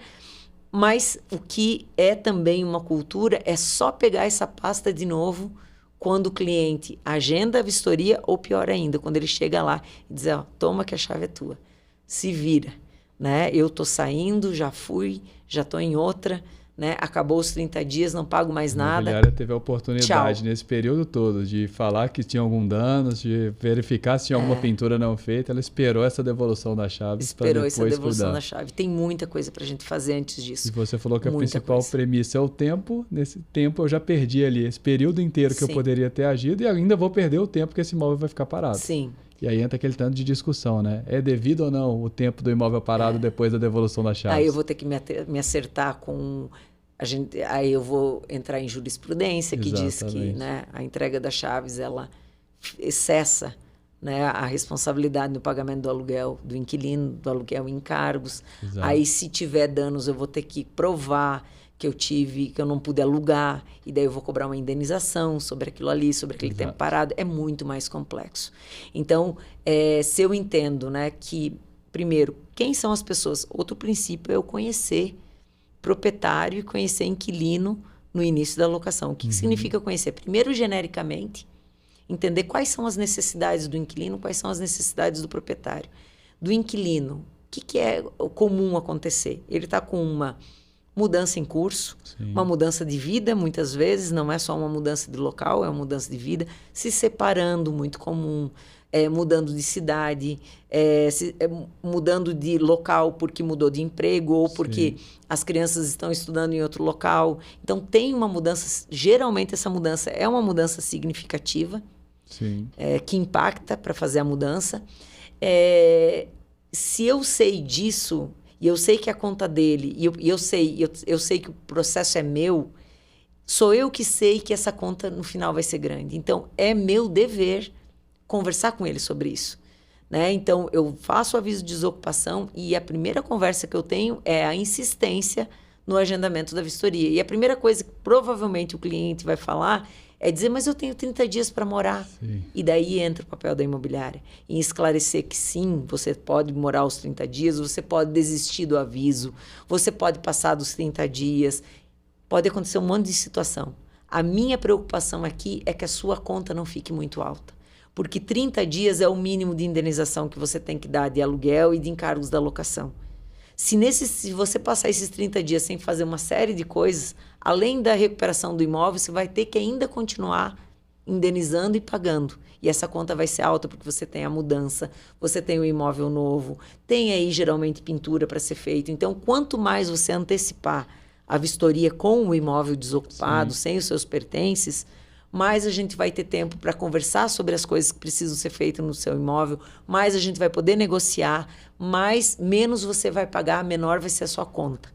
mas o que é também uma cultura é só pegar essa pasta de novo quando o cliente agenda a vistoria ou, pior ainda, quando ele chega lá e diz, toma que a chave é tua, se vira, né? Eu estou saindo, já fui, já estou em outra, né? Acabou os 30 dias, não pago mais A nada. imobiliária teve a oportunidade Tchau. nesse período todo de falar que tinha algum dano, de verificar se tinha alguma pintura não feita. Ela esperou essa devolução da chave para Esperou depois essa devolução cuidar. da chave. Tem muita coisa para a gente fazer antes disso. E você falou que a Muita principal coisa. premissa é o tempo. Nesse tempo eu já perdi ali esse período inteiro que eu Sim. poderia ter agido e ainda vou perder o tempo que esse imóvel vai ficar parado. Sim. E aí entra aquele tanto de discussão, né? É devido ou não o tempo do imóvel parado depois da devolução da chave? Aí eu vou ter que me acertar com... Aí eu vou entrar em jurisprudência que diz que, Exatamente. né, a entrega das chaves ela cessa, né, a responsabilidade no pagamento do aluguel do inquilino, do aluguel em encargos. Exato. Aí se tiver danos eu vou ter que provar que eu não pude alugar, e daí eu vou cobrar uma indenização sobre aquilo ali, sobre aquele Exato. tempo parado. É muito mais complexo. Então, se eu entendo, né, que, primeiro, quem são as pessoas? Outro princípio é eu conhecer proprietário e conhecer inquilino no início da locação. O que significa conhecer? Primeiro, genericamente, entender quais são as necessidades do inquilino, quais são as necessidades do proprietário. Do inquilino, o que é comum acontecer? Ele está com uma mudança em curso, Sim. uma mudança de vida, muitas vezes, não é só uma mudança de local, é uma mudança de vida, se separando, muito comum, mudando de cidade, mudando de local porque mudou de emprego ou porque as crianças estão estudando em outro local. Então, tem uma mudança, geralmente essa mudança é uma mudança significativa, Sim. que impacta para fazer a mudança. Se eu sei disso, e eu sei que a conta dele, e eu sei que o processo é meu, sou eu que sei que essa conta no final vai ser grande. Então, é meu dever conversar com ele sobre isso, né? Então, eu faço o aviso de desocupação e a primeira conversa que eu tenho é a insistência no agendamento da vistoria. E a primeira coisa que provavelmente o cliente vai falar é dizer, mas eu tenho 30 dias para morar. Sim. E daí entra o papel da imobiliária em esclarecer que sim, você pode morar os 30 dias, você pode desistir do aviso, você pode passar dos 30 dias, pode acontecer um monte de situação. A minha preocupação aqui é que a sua conta não fique muito alta, porque 30 dias é o mínimo de indenização que você tem que dar de aluguel e de encargos da locação. Se você passar esses 30 dias sem fazer uma série de coisas, além da recuperação do imóvel, você vai ter que ainda continuar indenizando e pagando. E essa conta vai ser alta porque você tem a mudança, você tem o imóvel novo, tem aí geralmente pintura para ser feito. Então, quanto mais você antecipar a vistoria com o imóvel desocupado, sem os seus pertences, mais a gente vai ter tempo para conversar sobre as coisas que precisam ser feitas no seu imóvel, mais a gente vai poder negociar, menos você vai pagar, menor vai ser a sua conta.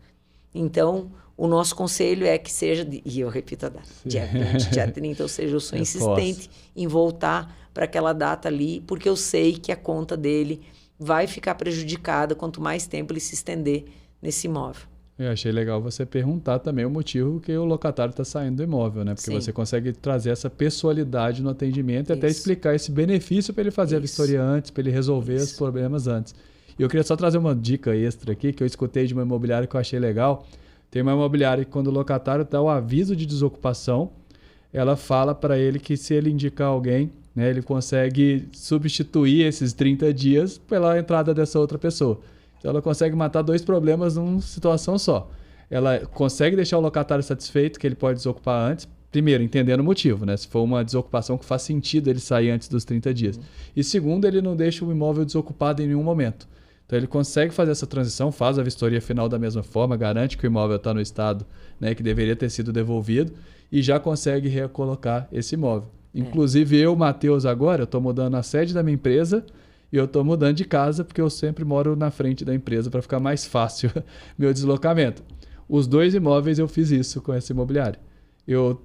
Então, o nosso conselho é que seja, e eu repito a data, dia 20, dia 30, ou seja, eu sou insistente em voltar para aquela data ali, porque eu sei que a conta dele vai ficar prejudicada quanto mais tempo ele se estender nesse imóvel. Eu achei legal você perguntar também o motivo que o locatário está saindo do imóvel, né? Porque você consegue trazer essa pessoalidade no atendimento e até explicar esse benefício para ele fazer a vistoria antes, para ele resolver os problemas antes. E eu queria só trazer uma dica extra aqui, que eu escutei de uma imobiliária que eu achei legal. Tem uma imobiliária que quando o locatário dá o aviso de desocupação, ela fala para ele que se ele indicar alguém, né, ele consegue substituir esses 30 dias pela entrada dessa outra pessoa. Então, ela consegue matar 2 problemas numa situação só. Ela consegue deixar o locatário satisfeito, que ele pode desocupar antes. Primeiro, entendendo o motivo, né? Se for uma desocupação que faz sentido ele sair antes dos 30 dias. E segundo, ele não deixa o imóvel desocupado em nenhum momento. Então, ele consegue fazer essa transição, faz a vistoria final da mesma forma, garante que o imóvel está no estado, né, que deveria ter sido devolvido e já consegue recolocar esse imóvel. Inclusive, eu, Matheus, agora, eu estou mudando a sede da minha empresa e eu estou mudando de casa porque eu sempre moro na frente da empresa para ficar mais fácil meu deslocamento. Os 2 imóveis eu fiz isso com essa imobiliária. Eu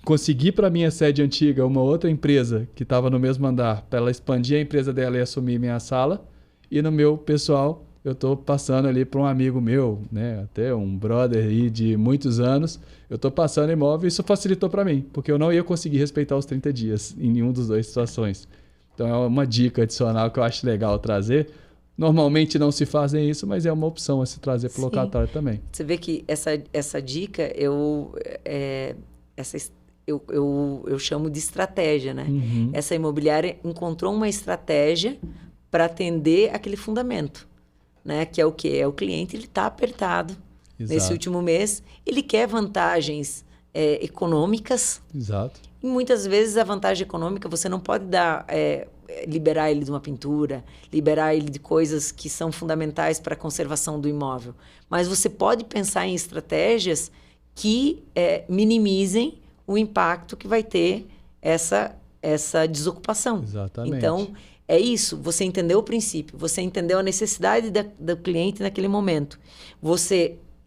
consegui para minha sede antiga uma outra empresa que estava no mesmo andar para ela expandir a empresa dela e assumir minha sala. E no meu pessoal, eu estou passando ali para um amigo meu, né, até um brother aí de muitos anos. Eu estou passando imóvel e isso facilitou para mim, porque eu não ia conseguir respeitar os 30 dias em nenhum dos 2 situações. Então, é uma dica adicional que eu acho legal trazer. Normalmente não se fazem isso, mas é uma opção a se trazer para o locatário também. Você vê que essa dica eu chamo de estratégia, né? Essa imobiliária encontrou uma estratégia para atender aquele fundamento, né? Que é o quê? É o cliente, ele está apertado, nesse último mês, ele quer vantagens econômicas. Exato. E muitas vezes a vantagem econômica você não pode liberar ele de uma pintura, liberar ele de coisas que são fundamentais para a conservação do imóvel. Mas você pode pensar em estratégias que minimizem o impacto que vai ter essa desocupação. Exatamente. Então, é isso. Você entendeu o princípio, você entendeu a necessidade do cliente naquele momento.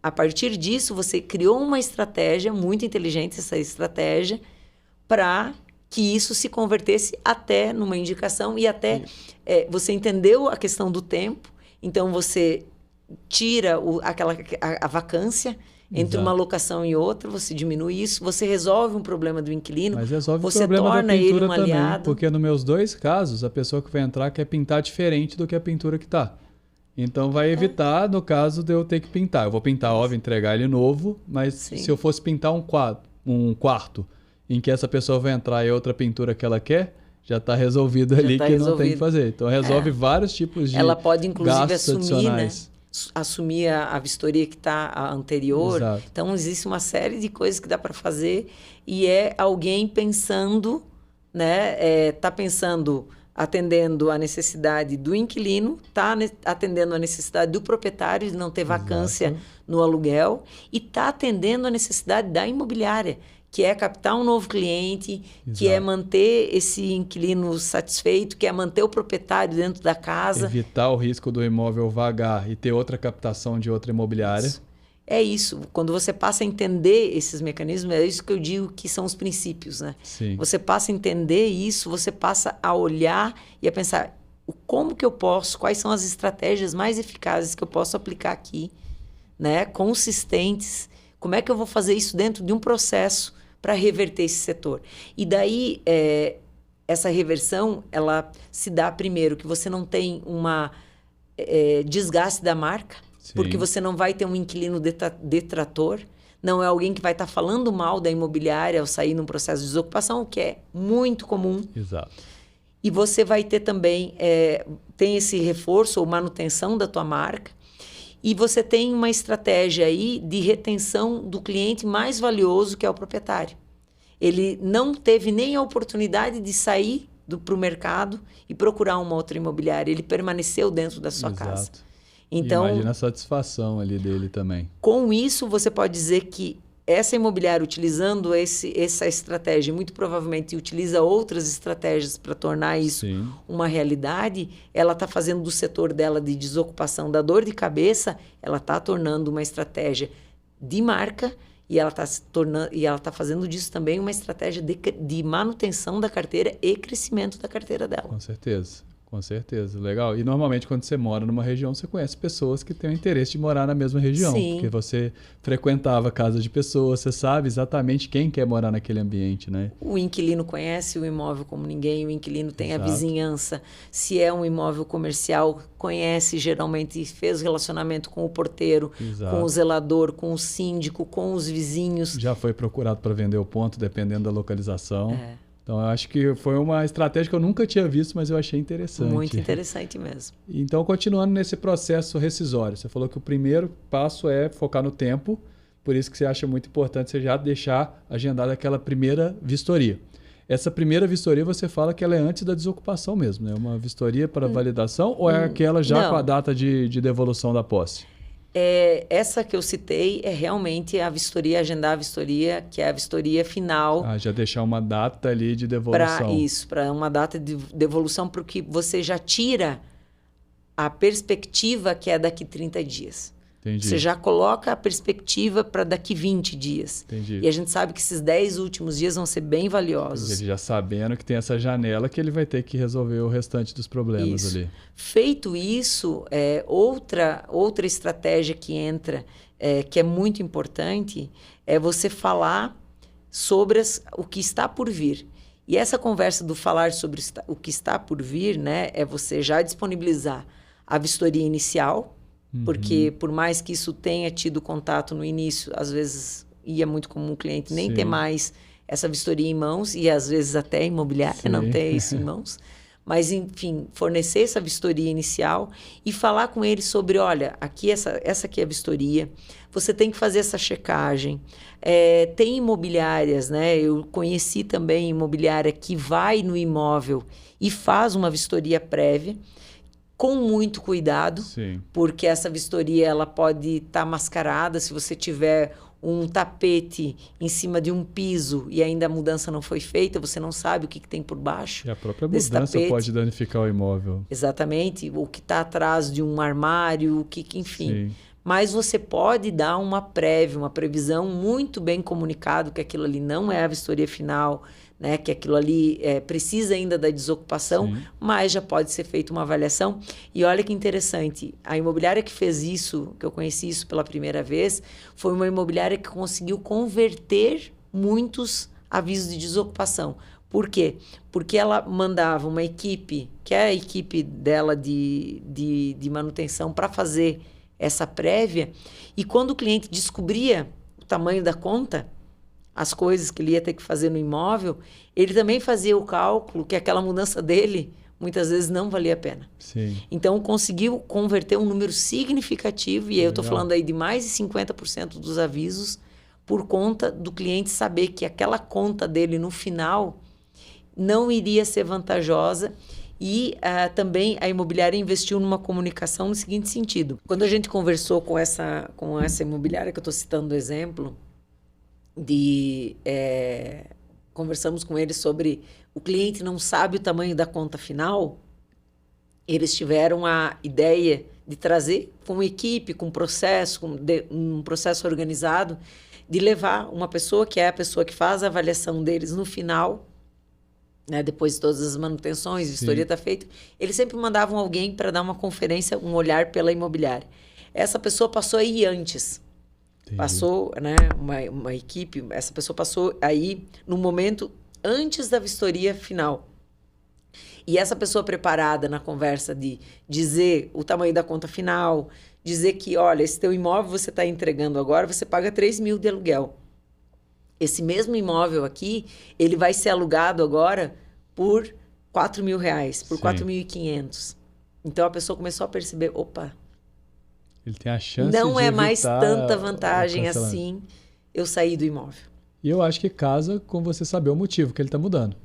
A partir disso, você criou uma estratégia muito inteligente, essa estratégia, para que isso se convertesse até numa indicação e até você entendeu a questão do tempo, então você tira a vacância entre uma locação e outra, você diminui isso, você resolve um problema do inquilino, mas resolve você o problema torna da pintura ele um também, aliado. porque nos meus 2 casos, a pessoa que vai entrar quer pintar diferente do que a pintura que está. Então vai evitar, no caso, de eu ter que pintar. Eu vou pintar, óbvio, entregar ele novo, mas se eu fosse pintar um quarto em que essa pessoa vai entrar e é outra pintura que ela quer, já está resolvido ali que não tem que fazer. Então resolve vários tipos de ela pode, inclusive, gastos assumir, adicionais. Assumir a vistoria que está a anterior. Exato. Então, existe uma série de coisas que dá para fazer e é alguém pensando, né? Tá pensando, atendendo a necessidade do inquilino, está atendendo a necessidade do proprietário de não ter vacância no aluguel e está atendendo a necessidade da imobiliária, que é captar um novo cliente, que é manter esse inquilino satisfeito, que é manter o proprietário dentro da casa. Evitar o risco do imóvel vagar e ter outra captação de outra imobiliária. É isso. Quando você passa a entender esses mecanismos, é isso que eu digo que são os princípios, né? Sim. Você passa a entender isso, você passa a olhar e a pensar como que eu posso, quais são as estratégias mais eficazes que eu posso aplicar aqui, né? Consistentes. Como é que eu vou fazer isso dentro de um processo para reverter esse setor? E daí, essa reversão, ela se dá primeiro que você não tem uma desgaste da marca, porque você não vai ter um inquilino detrator, não é alguém que vai estar falando mal da imobiliária ao sair num processo de desocupação, o que é muito comum. Exato. E você vai ter também, tem esse reforço ou manutenção da tua marca, e você tem uma estratégia aí de retenção do cliente mais valioso, que é o proprietário. Ele não teve nem a oportunidade de sair para o mercado e procurar uma outra imobiliária. Ele permaneceu dentro da sua casa. Então, imagina a satisfação ali dele também. Com isso, você pode dizer que essa imobiliária, utilizando essa estratégia, muito provavelmente utiliza outras estratégias para tornar isso uma realidade, ela está fazendo do setor dela de desocupação da dor de cabeça, ela está tornando uma estratégia de marca e ela está fazendo disso também uma estratégia de manutenção da carteira e crescimento da carteira dela. Com certeza. Com certeza, legal. E normalmente quando você mora numa região, você conhece pessoas que têm o interesse de morar na mesma região. Sim. Porque você frequentava casas de pessoas, você sabe exatamente quem quer morar naquele ambiente, né? O inquilino conhece o imóvel como ninguém, o inquilino tem a vizinhança. Se é um imóvel comercial, conhece, geralmente fez relacionamento com o porteiro, com o zelador, com o síndico, com os vizinhos. Já foi procurado para vender o ponto, dependendo da localização. Então, eu acho que foi uma estratégia que eu nunca tinha visto, mas eu achei interessante. Muito interessante mesmo. Então, continuando nesse processo rescisório, você falou que o primeiro passo é focar no tempo, por isso que você acha muito importante você já deixar agendada aquela primeira vistoria. Essa primeira vistoria, você fala que ela é antes da desocupação mesmo, né? Uma vistoria para validação ou é aquela já com a data de devolução da posse? Essa que eu citei é realmente a vistoria, agendar a vistoria, que é a vistoria final. Já deixar uma data ali de devolução. Para uma data de devolução, porque você já tira a perspectiva que é daqui 30 dias. Entendi. Você já coloca a perspectiva para daqui 20 dias. Entendi. E a gente sabe que esses 10 últimos dias vão ser bem valiosos. Ele já sabendo que tem essa janela que ele vai ter que resolver o restante dos problemas ali. Feito isso, outra estratégia que entra, que é muito importante, é você falar sobre o que está por vir. E essa conversa do falar sobre o que está por vir, né, é você já disponibilizar a vistoria inicial, porque por mais que isso tenha tido contato no início, às vezes é muito comum o cliente nem ter mais essa vistoria em mãos e às vezes até a imobiliária não ter isso em mãos. Mas, enfim, fornecer essa vistoria inicial e falar com ele sobre, olha, aqui essa aqui é a vistoria, você tem que fazer essa checagem. Tem imobiliárias, né? Eu conheci também imobiliária que vai no imóvel e faz uma vistoria prévia, com muito cuidado, Sim. porque essa vistoria ela pode estar mascarada se você tiver um tapete em cima de um piso e ainda a mudança não foi feita, você não sabe o que tem por baixo. E a própria desse mudança tapete. pode danificar o imóvel. Exatamente, o que está atrás de um armário, enfim. Sim. Mas você pode dar uma prévia, uma previsão muito bem comunicado que aquilo ali não é a vistoria final, né? Que aquilo ali precisa ainda da desocupação, Sim. mas já pode ser feita uma avaliação. E olha que interessante, a imobiliária que fez isso, que eu conheci isso pela primeira vez, foi uma imobiliária que conseguiu converter muitos avisos de desocupação. Por quê? Porque ela mandava uma equipe, que é a equipe dela de manutenção, para fazer essa prévia, e quando o cliente descobria o tamanho da conta, as coisas que ele ia ter que fazer no imóvel, ele também fazia o cálculo que aquela mudança dele muitas vezes não valia a pena. Sim. Então, conseguiu converter um número significativo, e aí eu estou Legal. falando aí de mais de 50% dos avisos, por conta do cliente saber que aquela conta dele no final não iria ser vantajosa. E também a imobiliária investiu numa comunicação no seguinte sentido. Quando a gente conversou com essa imobiliária que eu estou citando o exemplo, conversamos com eles sobre o cliente não sabe o tamanho da conta final, eles tiveram a ideia de trazer com uma equipe, com um processo organizado, de levar uma pessoa que é a pessoa que faz a avaliação deles no final, né, depois de todas as manutenções, a vistoria está feita, eles sempre mandavam alguém para dar uma conferência, um olhar pela imobiliária. Essa pessoa passou aí antes. Entendi. Passou, né, uma equipe, essa pessoa passou aí no momento antes da vistoria final. E essa pessoa preparada na conversa de dizer o tamanho da conta final, dizer que, olha, esse teu imóvel você está entregando agora, você paga 3 mil de aluguel. Esse mesmo imóvel aqui, ele vai ser alugado agora por 4 mil reais, por 4.500. Então, a pessoa começou a perceber, opa, ele tem a chance não de é mais evitar tanta vantagem o cancelamento. assim eu sair do imóvel. E eu acho que casa com você saber o motivo que ele está mudando.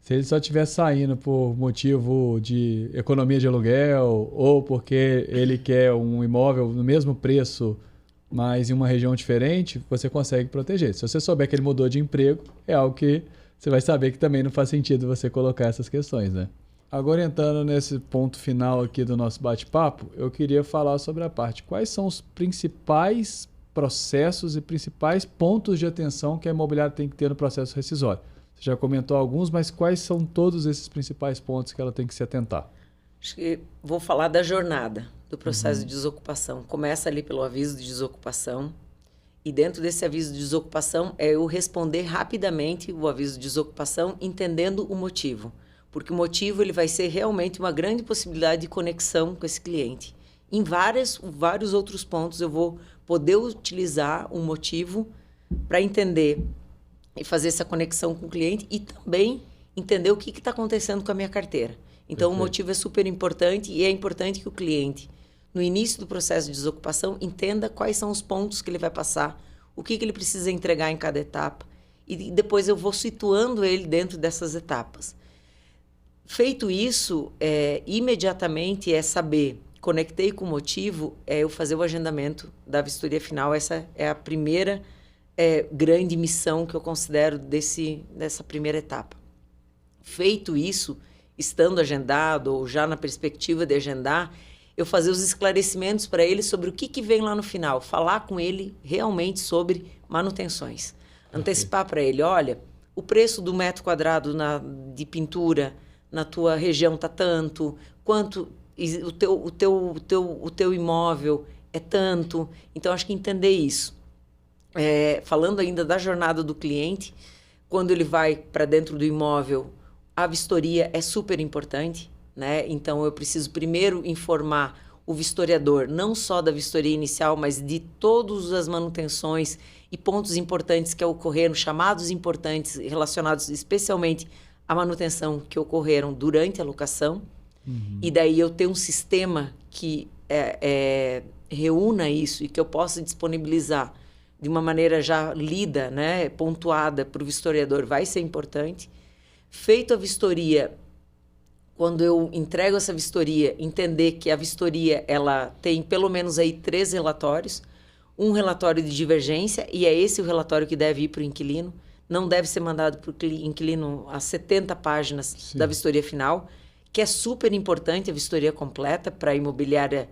Se ele só estiver saindo por motivo de economia de aluguel ou porque ele quer um imóvel no mesmo preço, mas em uma região diferente, você consegue proteger. Se você souber que ele mudou de emprego, é algo que você vai saber que também não faz sentido você colocar essas questões, né? Agora, entrando nesse ponto final aqui do nosso bate-papo, eu queria falar sobre a parte. Quais são os principais processos e principais pontos de atenção que a imobiliária tem que ter no processo rescisório? Você já comentou alguns, mas quais são todos esses principais pontos que ela tem que se atentar? Acho que vou falar da jornada do processo de desocupação. Começa ali pelo aviso de desocupação, e dentro desse aviso de desocupação é eu responder rapidamente o aviso de desocupação, entendendo o motivo. Porque o motivo ele vai ser realmente uma grande possibilidade de conexão com esse cliente. Em vários outros pontos eu vou poder utilizar o motivo para entender e fazer essa conexão com o cliente e também entender o que está acontecendo com a minha carteira. Então, o motivo é super importante e é importante que o cliente, no início do processo de desocupação, entenda quais são os pontos que ele vai passar, o que ele precisa entregar em cada etapa e depois eu vou situando ele dentro dessas etapas. Feito isso, imediatamente saber, conectei com o motivo, eu fazer o agendamento da vistoria final. Essa é a primeira grande missão que eu considero dessa primeira etapa. Feito isso, estando agendado ou já na perspectiva de agendar, eu fazer os esclarecimentos para ele sobre o que vem lá no final, falar com ele realmente sobre manutenções. Antecipar para ele, olha, o preço do metro quadrado de pintura na tua região está tanto, quanto o teu imóvel é tanto. Então, acho que entender isso. Falando ainda da jornada do cliente, quando ele vai para dentro do imóvel, a vistoria é super importante, né? Então, eu preciso primeiro informar o vistoriador, não só da vistoria inicial, mas de todas as manutenções e pontos importantes que ocorreram, chamados importantes relacionados especialmente a manutenção que ocorreram durante a locação, e daí eu ter um sistema que reúna isso e que eu possa disponibilizar de uma maneira já lida, né, pontuada para o vistoriador, vai ser importante. Feito a vistoria, quando eu entrego essa vistoria, entender que a vistoria ela tem pelo menos aí 3 relatórios, um relatório de divergência, e é esse o relatório que deve ir para o inquilino, não deve ser mandado para o inquilino as 70 páginas Sim. da vistoria final, que é super importante a vistoria completa para a imobiliária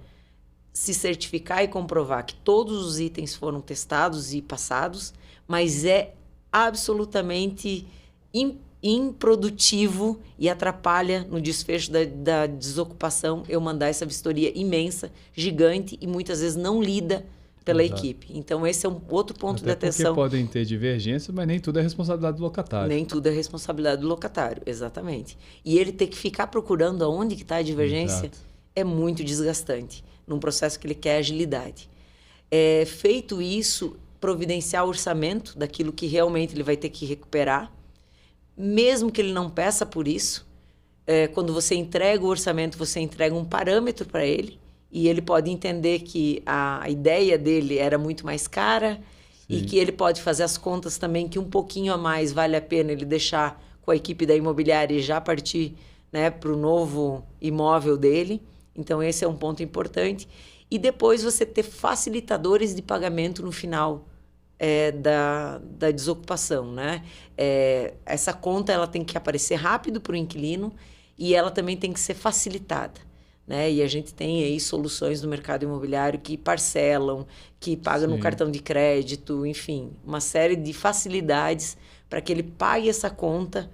se certificar e comprovar que todos os itens foram testados e passados, mas é absolutamente improdutivo e atrapalha no desfecho da desocupação eu mandar essa vistoria imensa, gigante e muitas vezes não lida pela equipe. Então, esse é um outro ponto de atenção. Porque podem ter divergência, mas nem tudo é responsabilidade do locatário. Nem tudo é responsabilidade do locatário, exatamente. E ele ter que ficar procurando aonde que está a divergência é muito desgastante, num processo que ele quer agilidade. Feito isso, providenciar o orçamento daquilo que realmente ele vai ter que recuperar, mesmo que ele não peça por isso. Quando você entrega o orçamento, você entrega um parâmetro para ele, e ele pode entender que a ideia dele era muito mais cara. Sim. E que ele pode fazer as contas também, que um pouquinho a mais vale a pena ele deixar com a equipe da imobiliária e já partir, né, para o novo imóvel dele. Então, esse é um ponto importante. E depois você ter facilitadores de pagamento no final da desocupação, né? Essa conta ela tem que aparecer rápido para o inquilino e ela também tem que ser facilitada, né? E a gente tem aí soluções no mercado imobiliário que parcelam, que pagam no cartão de crédito, enfim, uma série de facilidades para que ele pague essa conta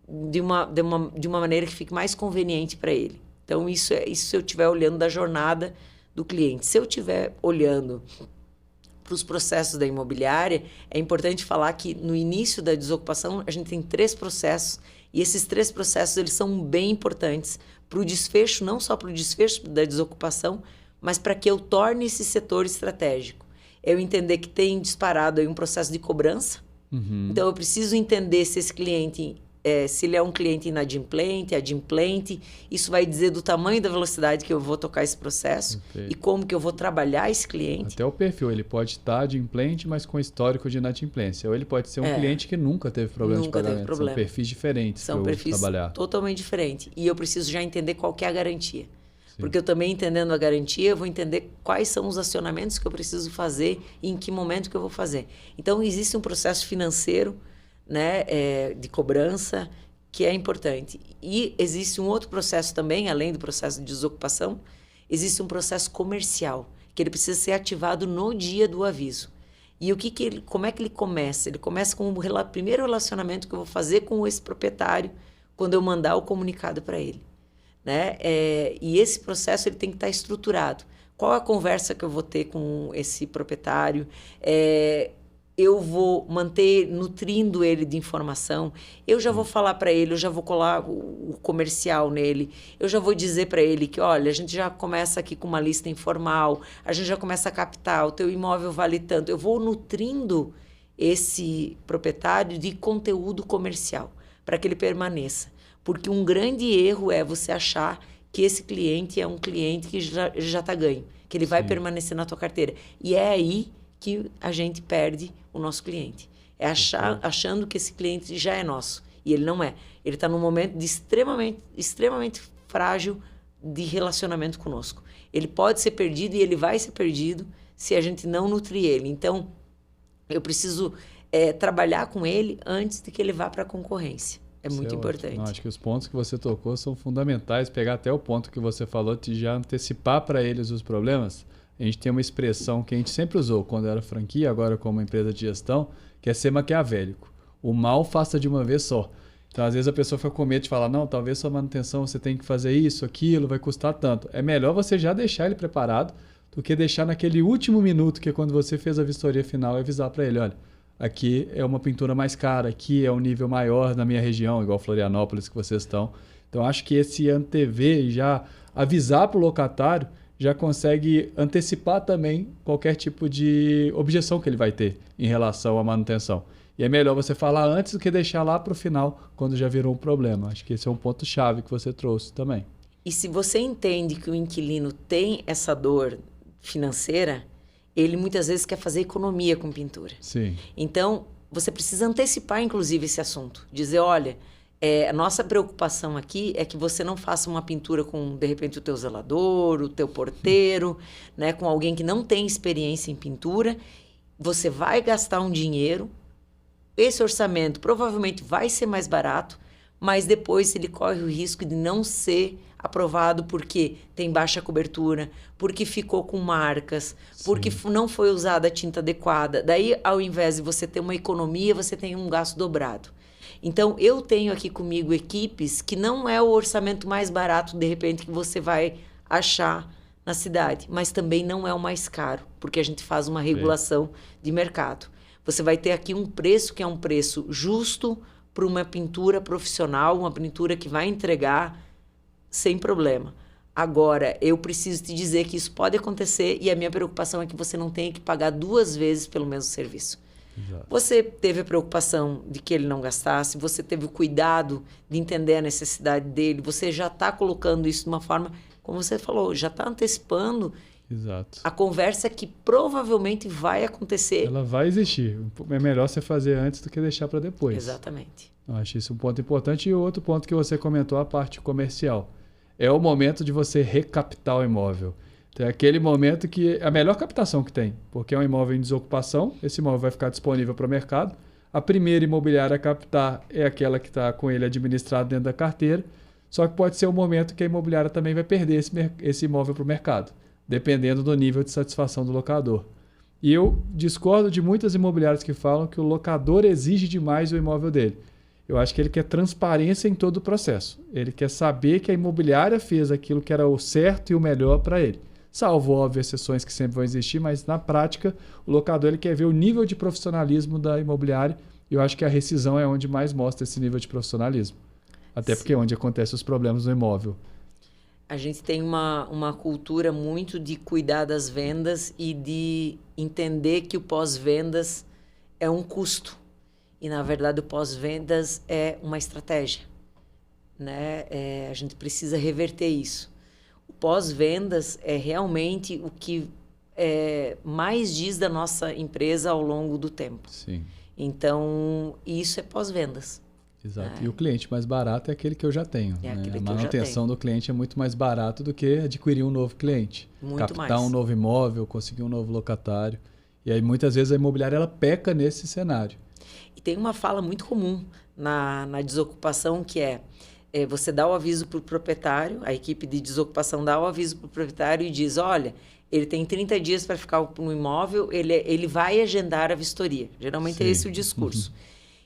de uma maneira que fique mais conveniente para ele. Então, isso se eu estiver olhando da jornada do cliente. Se eu estiver olhando para os processos da imobiliária, é importante falar que no início da desocupação a gente tem 3 processos, e esses 3 processos eles são bem importantes para o desfecho, não só para o desfecho da desocupação, mas para que eu torne esse setor estratégico. Eu entender que tem disparado aí um processo de cobrança, então eu preciso entender se esse cliente, se ele é um cliente inadimplente, adimplente, isso vai dizer do tamanho da velocidade que eu vou tocar esse processo e como que eu vou trabalhar esse cliente. Até o perfil, ele pode estar adimplente, mas com histórico de inadimplência. Ou ele pode ser um cliente que nunca teve problema de pagamento. São perfis diferentes. São perfis totalmente diferentes. E eu preciso já entender qual que é a garantia. Sim. Porque eu também entendendo a garantia, eu vou entender quais são os acionamentos que eu preciso fazer e em que momento que eu vou fazer. Então, existe um processo financeiro, né, de cobrança, que é importante. E existe um outro processo também, além do processo de desocupação, existe um processo comercial, que ele precisa ser ativado no dia do aviso. E como é que ele começa? Ele começa com o primeiro relacionamento que eu vou fazer com esse proprietário quando eu mandar o comunicado para ele, né? E esse processo ele tem que estar estruturado. Qual a conversa que eu vou ter com esse proprietário? Eu vou manter nutrindo ele de informação, eu já vou falar para ele, eu já vou colar o comercial nele, eu já vou dizer para ele que, olha, a gente já começa aqui com uma lista informal, a gente já começa a captar, o teu imóvel vale tanto. Eu vou nutrindo esse proprietário de conteúdo comercial para que ele permaneça. Porque um grande erro é você achar que esse cliente é um cliente que já está ganho, que ele vai permanecer na tua carteira. E é aí que a gente perde o nosso cliente. Achando que esse cliente já é nosso. E ele não é. Ele está num momento de extremamente frágil de relacionamento conosco. Ele pode ser perdido e ele vai ser perdido se a gente não nutrir ele. Então, eu preciso trabalhar com ele antes de que ele vá para a concorrência. É muito importante. Não, acho que os pontos que você tocou são fundamentais. Pegar até o ponto que você falou de já antecipar para eles os problemas. A gente tem uma expressão que a gente sempre usou quando era franquia, agora como empresa de gestão, que é ser maquiavélico. O mal faça de uma vez só. Então, às vezes a pessoa fica com medo de falar, não, talvez sua manutenção você tem que fazer isso, aquilo, vai custar tanto. É melhor você já deixar ele preparado do que deixar naquele último minuto, que é quando você fez a vistoria final, e avisar para ele, olha, aqui é uma pintura mais cara, aqui é um nível maior na minha região, igual Florianópolis que vocês estão. Então, acho que esse antever e já avisar para o locatário já consegue antecipar também qualquer tipo de objeção que ele vai ter em relação à manutenção. E é melhor você falar antes do que deixar lá para o final, quando já virou um problema. Acho que esse é um ponto-chave que você trouxe também. E se você entende que o inquilino tem essa dor financeira, ele muitas vezes quer fazer economia com pintura. Sim. Então, você precisa antecipar, inclusive, esse assunto. Dizer, olha, a nossa preocupação aqui é que você não faça uma pintura com, de repente, o teu zelador, o teu porteiro, né, com alguém que não tem experiência em pintura. Você vai gastar um dinheiro, esse orçamento provavelmente vai ser mais barato, mas depois ele corre o risco de não ser aprovado porque tem baixa cobertura, porque ficou com marcas, porque não foi usada a tinta adequada. Daí, ao invés de você ter uma economia, você tem um gasto dobrado. Então, eu tenho aqui comigo equipes que não é o orçamento mais barato, de repente, que você vai achar na cidade, mas também não é o mais caro, porque a gente faz uma regulação de mercado. Você vai ter aqui um preço que é um preço justo para uma pintura profissional, uma pintura que vai entregar sem problema. Agora, eu preciso te dizer que isso pode acontecer e a minha preocupação é que você não tenha que pagar 2 vezes pelo mesmo serviço. Exato. Você teve a preocupação de que ele não gastasse, você teve o cuidado de entender a necessidade dele, você já está colocando isso de uma forma, como você falou, já está antecipando. Exato. A conversa que provavelmente vai acontecer. Ela vai existir. É melhor você fazer antes do que deixar para depois. Exatamente. Eu acho isso um ponto importante. E o outro ponto que você comentou, a parte comercial. É o momento de você recaptar o imóvel. Então, é aquele momento que é a melhor captação que tem, porque é um imóvel em desocupação, esse imóvel vai ficar disponível para o mercado. A primeira imobiliária a captar é aquela que está com ele administrado dentro da carteira, só que pode ser o momento que a imobiliária também vai perder esse imóvel para o mercado, dependendo do nível de satisfação do locador. E eu discordo de muitas imobiliárias que falam que o locador exige demais o imóvel dele. Eu acho que ele quer transparência em todo o processo. Ele quer saber que a imobiliária fez aquilo que era o certo e o melhor para ele. Salvo, óbvio, exceções que sempre vão existir, mas na prática o locador ele quer ver o nível de profissionalismo da imobiliária e eu acho que a rescisão é onde mais mostra esse nível de profissionalismo. Até porque é onde acontecem os problemas no imóvel. A gente tem uma cultura muito de cuidar das vendas e de entender que o pós-vendas é um custo. E, na verdade, o pós-vendas é uma estratégia. Né? A gente precisa reverter isso. O pós-vendas é realmente o que mais diz da nossa empresa ao longo do tempo. Sim. Então, isso é pós-vendas. Exato. E o cliente mais barato é aquele que eu já tenho. É né? aquele A que eu já manutenção tenho. do cliente é muito mais barato do que adquirir um novo cliente. Muito captar mais. Um novo imóvel, conseguir um novo locatário. E aí, muitas vezes, a imobiliária ela peca nesse cenário. E tem uma fala muito comum na desocupação que você dá o aviso para o proprietário, a equipe de desocupação dá o aviso para o proprietário e diz, olha, ele tem 30 dias para ficar no imóvel, ele vai agendar a vistoria. Geralmente Sim. É esse o discurso.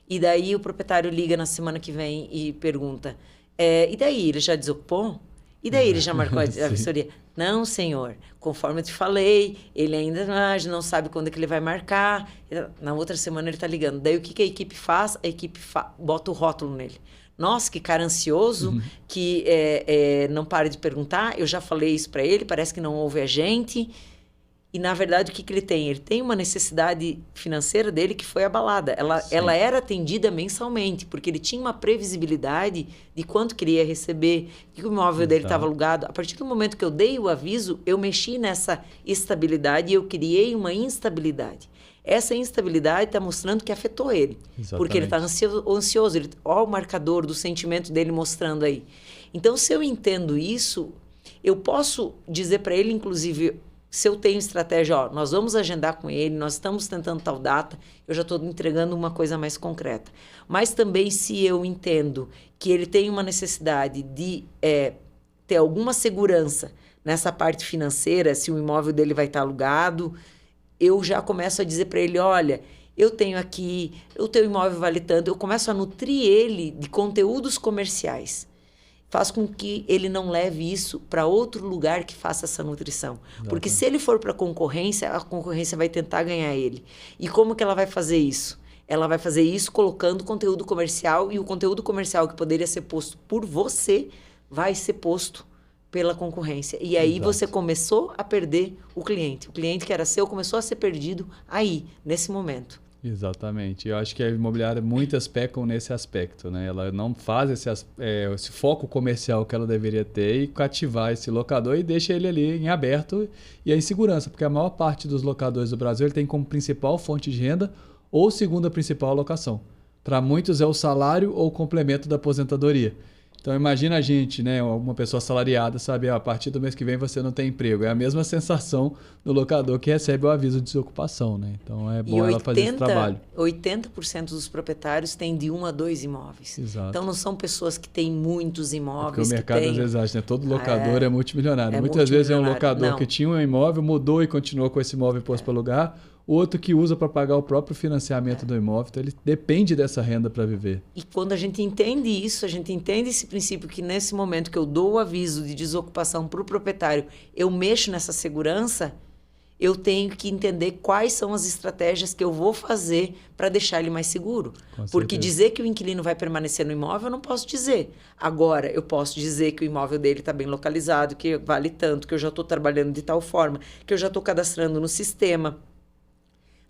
E daí o proprietário liga na semana que vem e pergunta, e daí, ele já desocupou? E daí, ele já marcou a vistoria? Não, senhor, conforme eu te falei, ele ainda não sabe quando é que ele vai marcar. Na outra semana ele está ligando. Daí o que a equipe faz? A equipe bota o rótulo nele. Nossa, que cara ansioso, que não para de perguntar. Eu já falei isso para ele, parece que não ouve a gente. E, na verdade, o que ele tem? Ele tem uma necessidade financeira dele que foi abalada. Ela era atendida mensalmente, porque ele tinha uma previsibilidade de quanto queria receber, que o imóvel dele estava alugado. A partir do momento que eu dei o aviso, eu mexi nessa estabilidade e eu criei uma instabilidade. Essa instabilidade está mostrando que afetou ele. Exatamente. Porque ele está ansioso. Olha o marcador do sentimento dele mostrando aí. Então, se eu entendo isso, eu posso dizer para ele, inclusive... Se eu tenho estratégia, nós vamos agendar com ele, nós estamos tentando tal data, eu já estou entregando uma coisa mais concreta. Mas também se eu entendo que ele tem uma necessidade de ter alguma segurança nessa parte financeira, se o imóvel dele vai estar alugado, eu já começo a dizer para ele, olha, eu tenho aqui, o teu imóvel vale tanto, eu começo a nutrir ele de conteúdos comerciais. Faz com que ele não leve isso para outro lugar que faça essa nutrição. Exatamente. Porque se ele for para a concorrência vai tentar ganhar ele. E como que ela vai fazer isso? Ela vai fazer isso colocando conteúdo comercial e o conteúdo comercial que poderia ser posto por você vai ser posto pela concorrência. E aí você começou a perder o cliente. O cliente que era seu começou a ser perdido aí, nesse momento. Exatamente. Eu acho que a imobiliária, muitas pecam nesse aspecto, né? Ela não faz esse foco comercial que ela deveria ter e cativar esse locador e deixa ele ali em aberto e a insegurança, porque a maior parte dos locadores do Brasil ele tem como principal fonte de renda ou segunda principal locação. Para muitos é o salário ou o complemento da aposentadoria. Então imagina a gente, né, uma pessoa assalariada, sabe, a partir do mês que vem você não tem emprego. É a mesma sensação do locador que recebe o aviso de desocupação, né? Então é bom ela fazer esse trabalho. 80% dos proprietários têm de 1 a 2 imóveis. Exato. Então não são pessoas que têm muitos imóveis. Porque o mercado às vezes acha, né? Todo locador é multimilionário. É Muitas vezes é um locador não. que tinha um imóvel, mudou e continuou com esse imóvel posto para alugar. Outro que usa para pagar o próprio financiamento do imóvel. Então, ele depende dessa renda para viver. E quando a gente entende isso, a gente entende esse princípio que nesse momento que eu dou o aviso de desocupação para o proprietário, eu mexo nessa segurança, eu tenho que entender quais são as estratégias que eu vou fazer para deixar ele mais seguro. Porque dizer que o inquilino vai permanecer no imóvel, eu não posso dizer. Agora, eu posso dizer que o imóvel dele está bem localizado, que vale tanto, que eu já estou trabalhando de tal forma, que eu já estou cadastrando no sistema.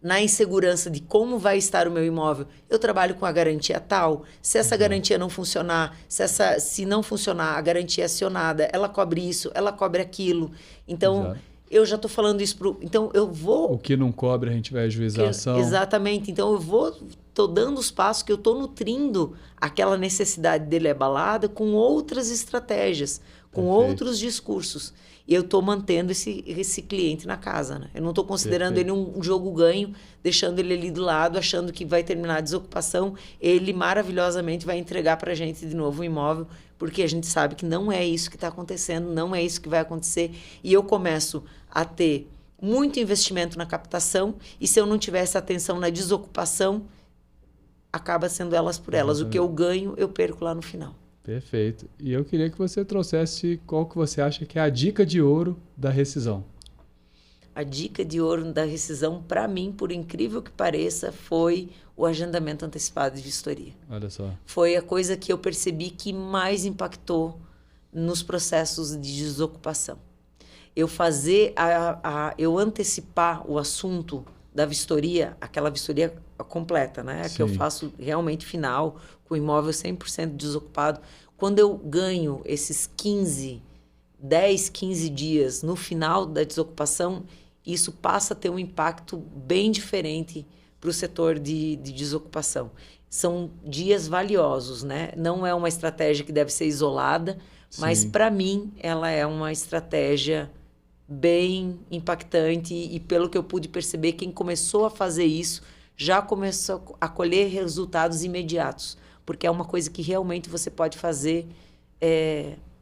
Na insegurança de como vai estar o meu imóvel, eu trabalho com a garantia tal. Se essa garantia não funcionar, se não funcionar, a garantia é acionada, ela cobre isso, ela cobre aquilo. Então, eu já estou falando isso então, eu vou... O que não cobre, a gente vai ajuizar a ação. Exatamente. Então, estou dando os passos que eu estou nutrindo aquela necessidade dele abalada com outras estratégias, com outros discursos. E eu estou mantendo esse cliente na casa, né? Eu não estou considerando ele um jogo ganho, deixando ele ali do lado, achando que vai terminar a desocupação. Ele maravilhosamente vai entregar para a gente de novo o imóvel, porque a gente sabe que não é isso que está acontecendo, não é isso que vai acontecer. E eu começo a ter muito investimento na captação, e se eu não tiver essa atenção na desocupação, acaba sendo elas por elas. O que eu ganho, eu perco lá no final. Perfeito. E eu queria que você trouxesse qual que você acha que é a dica de ouro da rescisão. A dica de ouro da rescisão, para mim, por incrível que pareça, foi o agendamento antecipado de vistoria. Olha só. Foi a coisa que eu percebi que mais impactou nos processos de desocupação. Eu eu antecipar o assunto da vistoria, aquela vistoria completa, né? Sim. Que eu faço realmente final, com o imóvel 100% desocupado. Quando eu ganho esses 10, 15 dias no final da desocupação, isso passa a ter um impacto bem diferente para o setor de desocupação. São dias valiosos, né? Não é uma estratégia que deve ser isolada, mas para mim ela é uma estratégia bem impactante e pelo que eu pude perceber, quem começou a fazer isso já começou a colher resultados imediatos, porque é uma coisa que realmente você pode fazer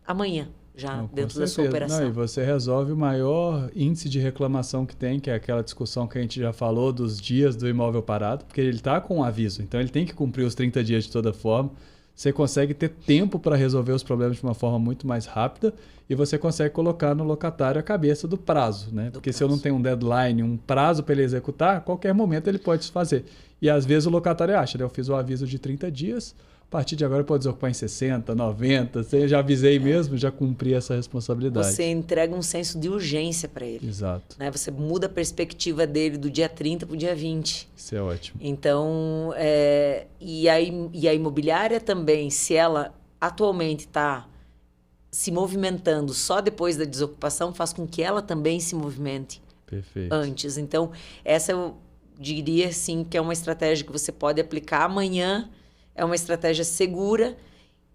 amanhã, já dentro da sua operação. Não, e você resolve o maior índice de reclamação que tem, que é aquela discussão que a gente já falou dos dias do imóvel parado, porque ele está com um aviso, então ele tem que cumprir os 30 dias de toda forma. Você consegue ter tempo para resolver os problemas de uma forma muito mais rápida e você consegue colocar no locatário a cabeça do prazo, né? Porque se eu não tenho um deadline, um prazo para ele executar, a qualquer momento ele pode fazer. E às vezes o locatário acha, né? Eu fiz o aviso de 30 dias, a partir de agora eu posso desocupar em 60, 90, eu já avisei mesmo, já cumpri essa responsabilidade. Você entrega um senso de urgência para ele. Exato. Né? Você muda a perspectiva dele do dia 30 para o dia 20. Isso é ótimo. Então, e a imobiliária também, se ela atualmente está se movimentando só depois da desocupação, faz com que ela também se movimente antes. Então, essa eu diria assim, que é uma estratégia que você pode aplicar amanhã. É uma estratégia segura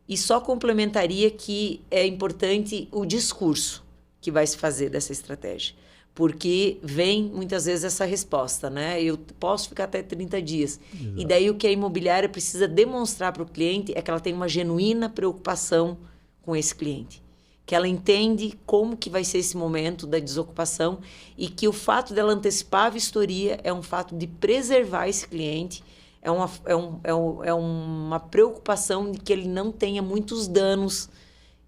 e só complementaria que é importante o discurso que vai se fazer dessa estratégia. Porque vem muitas vezes essa resposta, né? Eu posso ficar até 30 dias. Exato. E daí o que a imobiliária precisa demonstrar para o cliente é que ela tem uma genuína preocupação com esse cliente. Que ela entende como que vai ser esse momento da desocupação e que o fato dela antecipar a vistoria é um fato de preservar esse cliente. É uma preocupação de que ele não tenha muitos danos,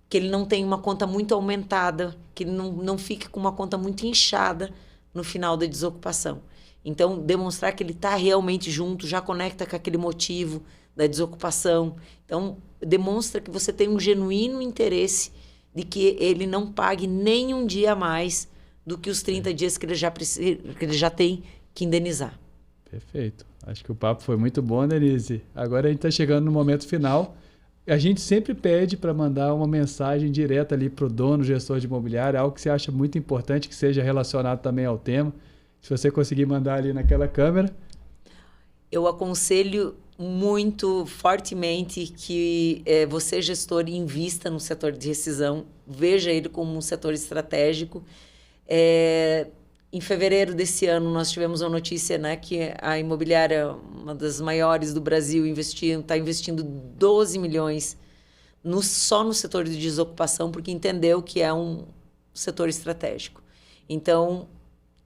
que ele não tenha uma conta muito aumentada, que ele não fique com uma conta muito inchada no final da desocupação. Então, demonstrar que ele está realmente junto, já conecta com aquele motivo da desocupação. Então, demonstra que você tem um genuíno interesse de que ele não pague nem um dia a mais do que os 30 dias que ele já tem que indenizar. Perfeito. Acho que o papo foi muito bom, Denise. Agora a gente está chegando no momento final. A gente sempre pede para mandar uma mensagem direta ali para o dono, gestor de imobiliário, algo que você acha muito importante, que seja relacionado também ao tema. Se você conseguir mandar ali naquela câmera. Eu aconselho muito fortemente que você, gestor, invista no setor de rescisão, veja ele como um setor estratégico. Em fevereiro desse ano, nós tivemos uma notícia, né, que a imobiliária, uma das maiores do Brasil, está investindo 12 milhões só no setor de desocupação, porque entendeu que é um setor estratégico. Então,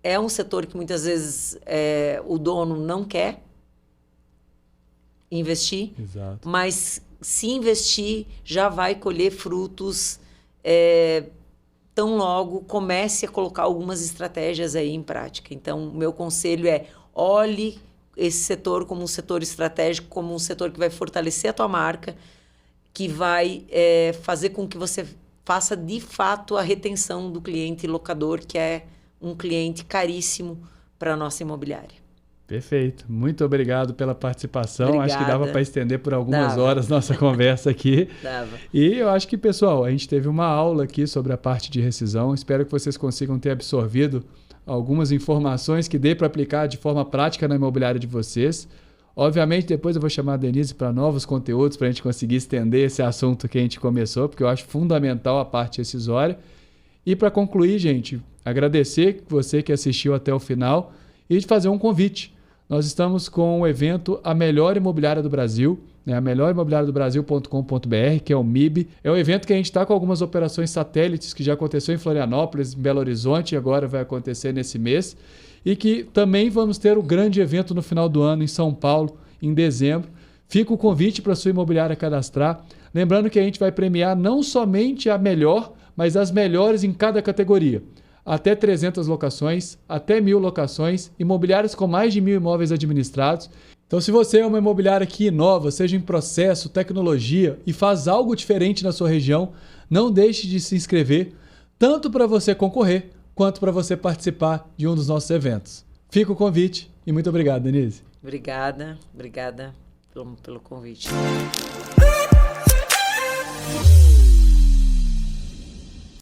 é um setor que muitas vezes o dono não quer investir, Exato. Mas se investir, já vai colher frutos tão logo comece a colocar algumas estratégias aí em prática. Então, o meu conselho é: olhe esse setor como um setor estratégico, como um setor que vai fortalecer a tua marca, que vai fazer com que você faça, de fato, a retenção do cliente locador, que é um cliente caríssimo para a nossa imobiliária. Perfeito. Muito obrigado pela participação. Obrigada. Acho que dava para estender por algumas horas nossa conversa aqui. Dava. E eu acho que, pessoal, a gente teve uma aula aqui sobre a parte de rescisão. Espero que vocês consigam ter absorvido algumas informações que dê para aplicar de forma prática na imobiliária de vocês. Obviamente, depois eu vou chamar a Denise para novos conteúdos para a gente conseguir estender esse assunto que a gente começou, porque eu acho fundamental a parte rescisória. E para concluir, gente, agradecer você que assistiu até o final e de fazer um convite. Nós estamos com o evento A Melhor Imobiliária do Brasil, né? A melhorimobiliariadobrasil.com.br, que é o MIB. É um evento que a gente está com algumas operações satélites que já aconteceu em Florianópolis, em Belo Horizonte, e agora vai acontecer nesse mês. E que também vamos ter um grande evento no final do ano em São Paulo, em dezembro. Fica o convite para a sua imobiliária cadastrar. Lembrando que a gente vai premiar não somente a melhor, mas as melhores em cada categoria. Até 300 locações, até 1.000 locações, imobiliárias com mais de 1.000 imóveis administrados. Então, se você é uma imobiliária que inova, seja em processo, tecnologia e faz algo diferente na sua região, não deixe de se inscrever, tanto para você concorrer, quanto para você participar de um dos nossos eventos. Fica o convite e muito obrigado, Denise. Obrigada pelo convite.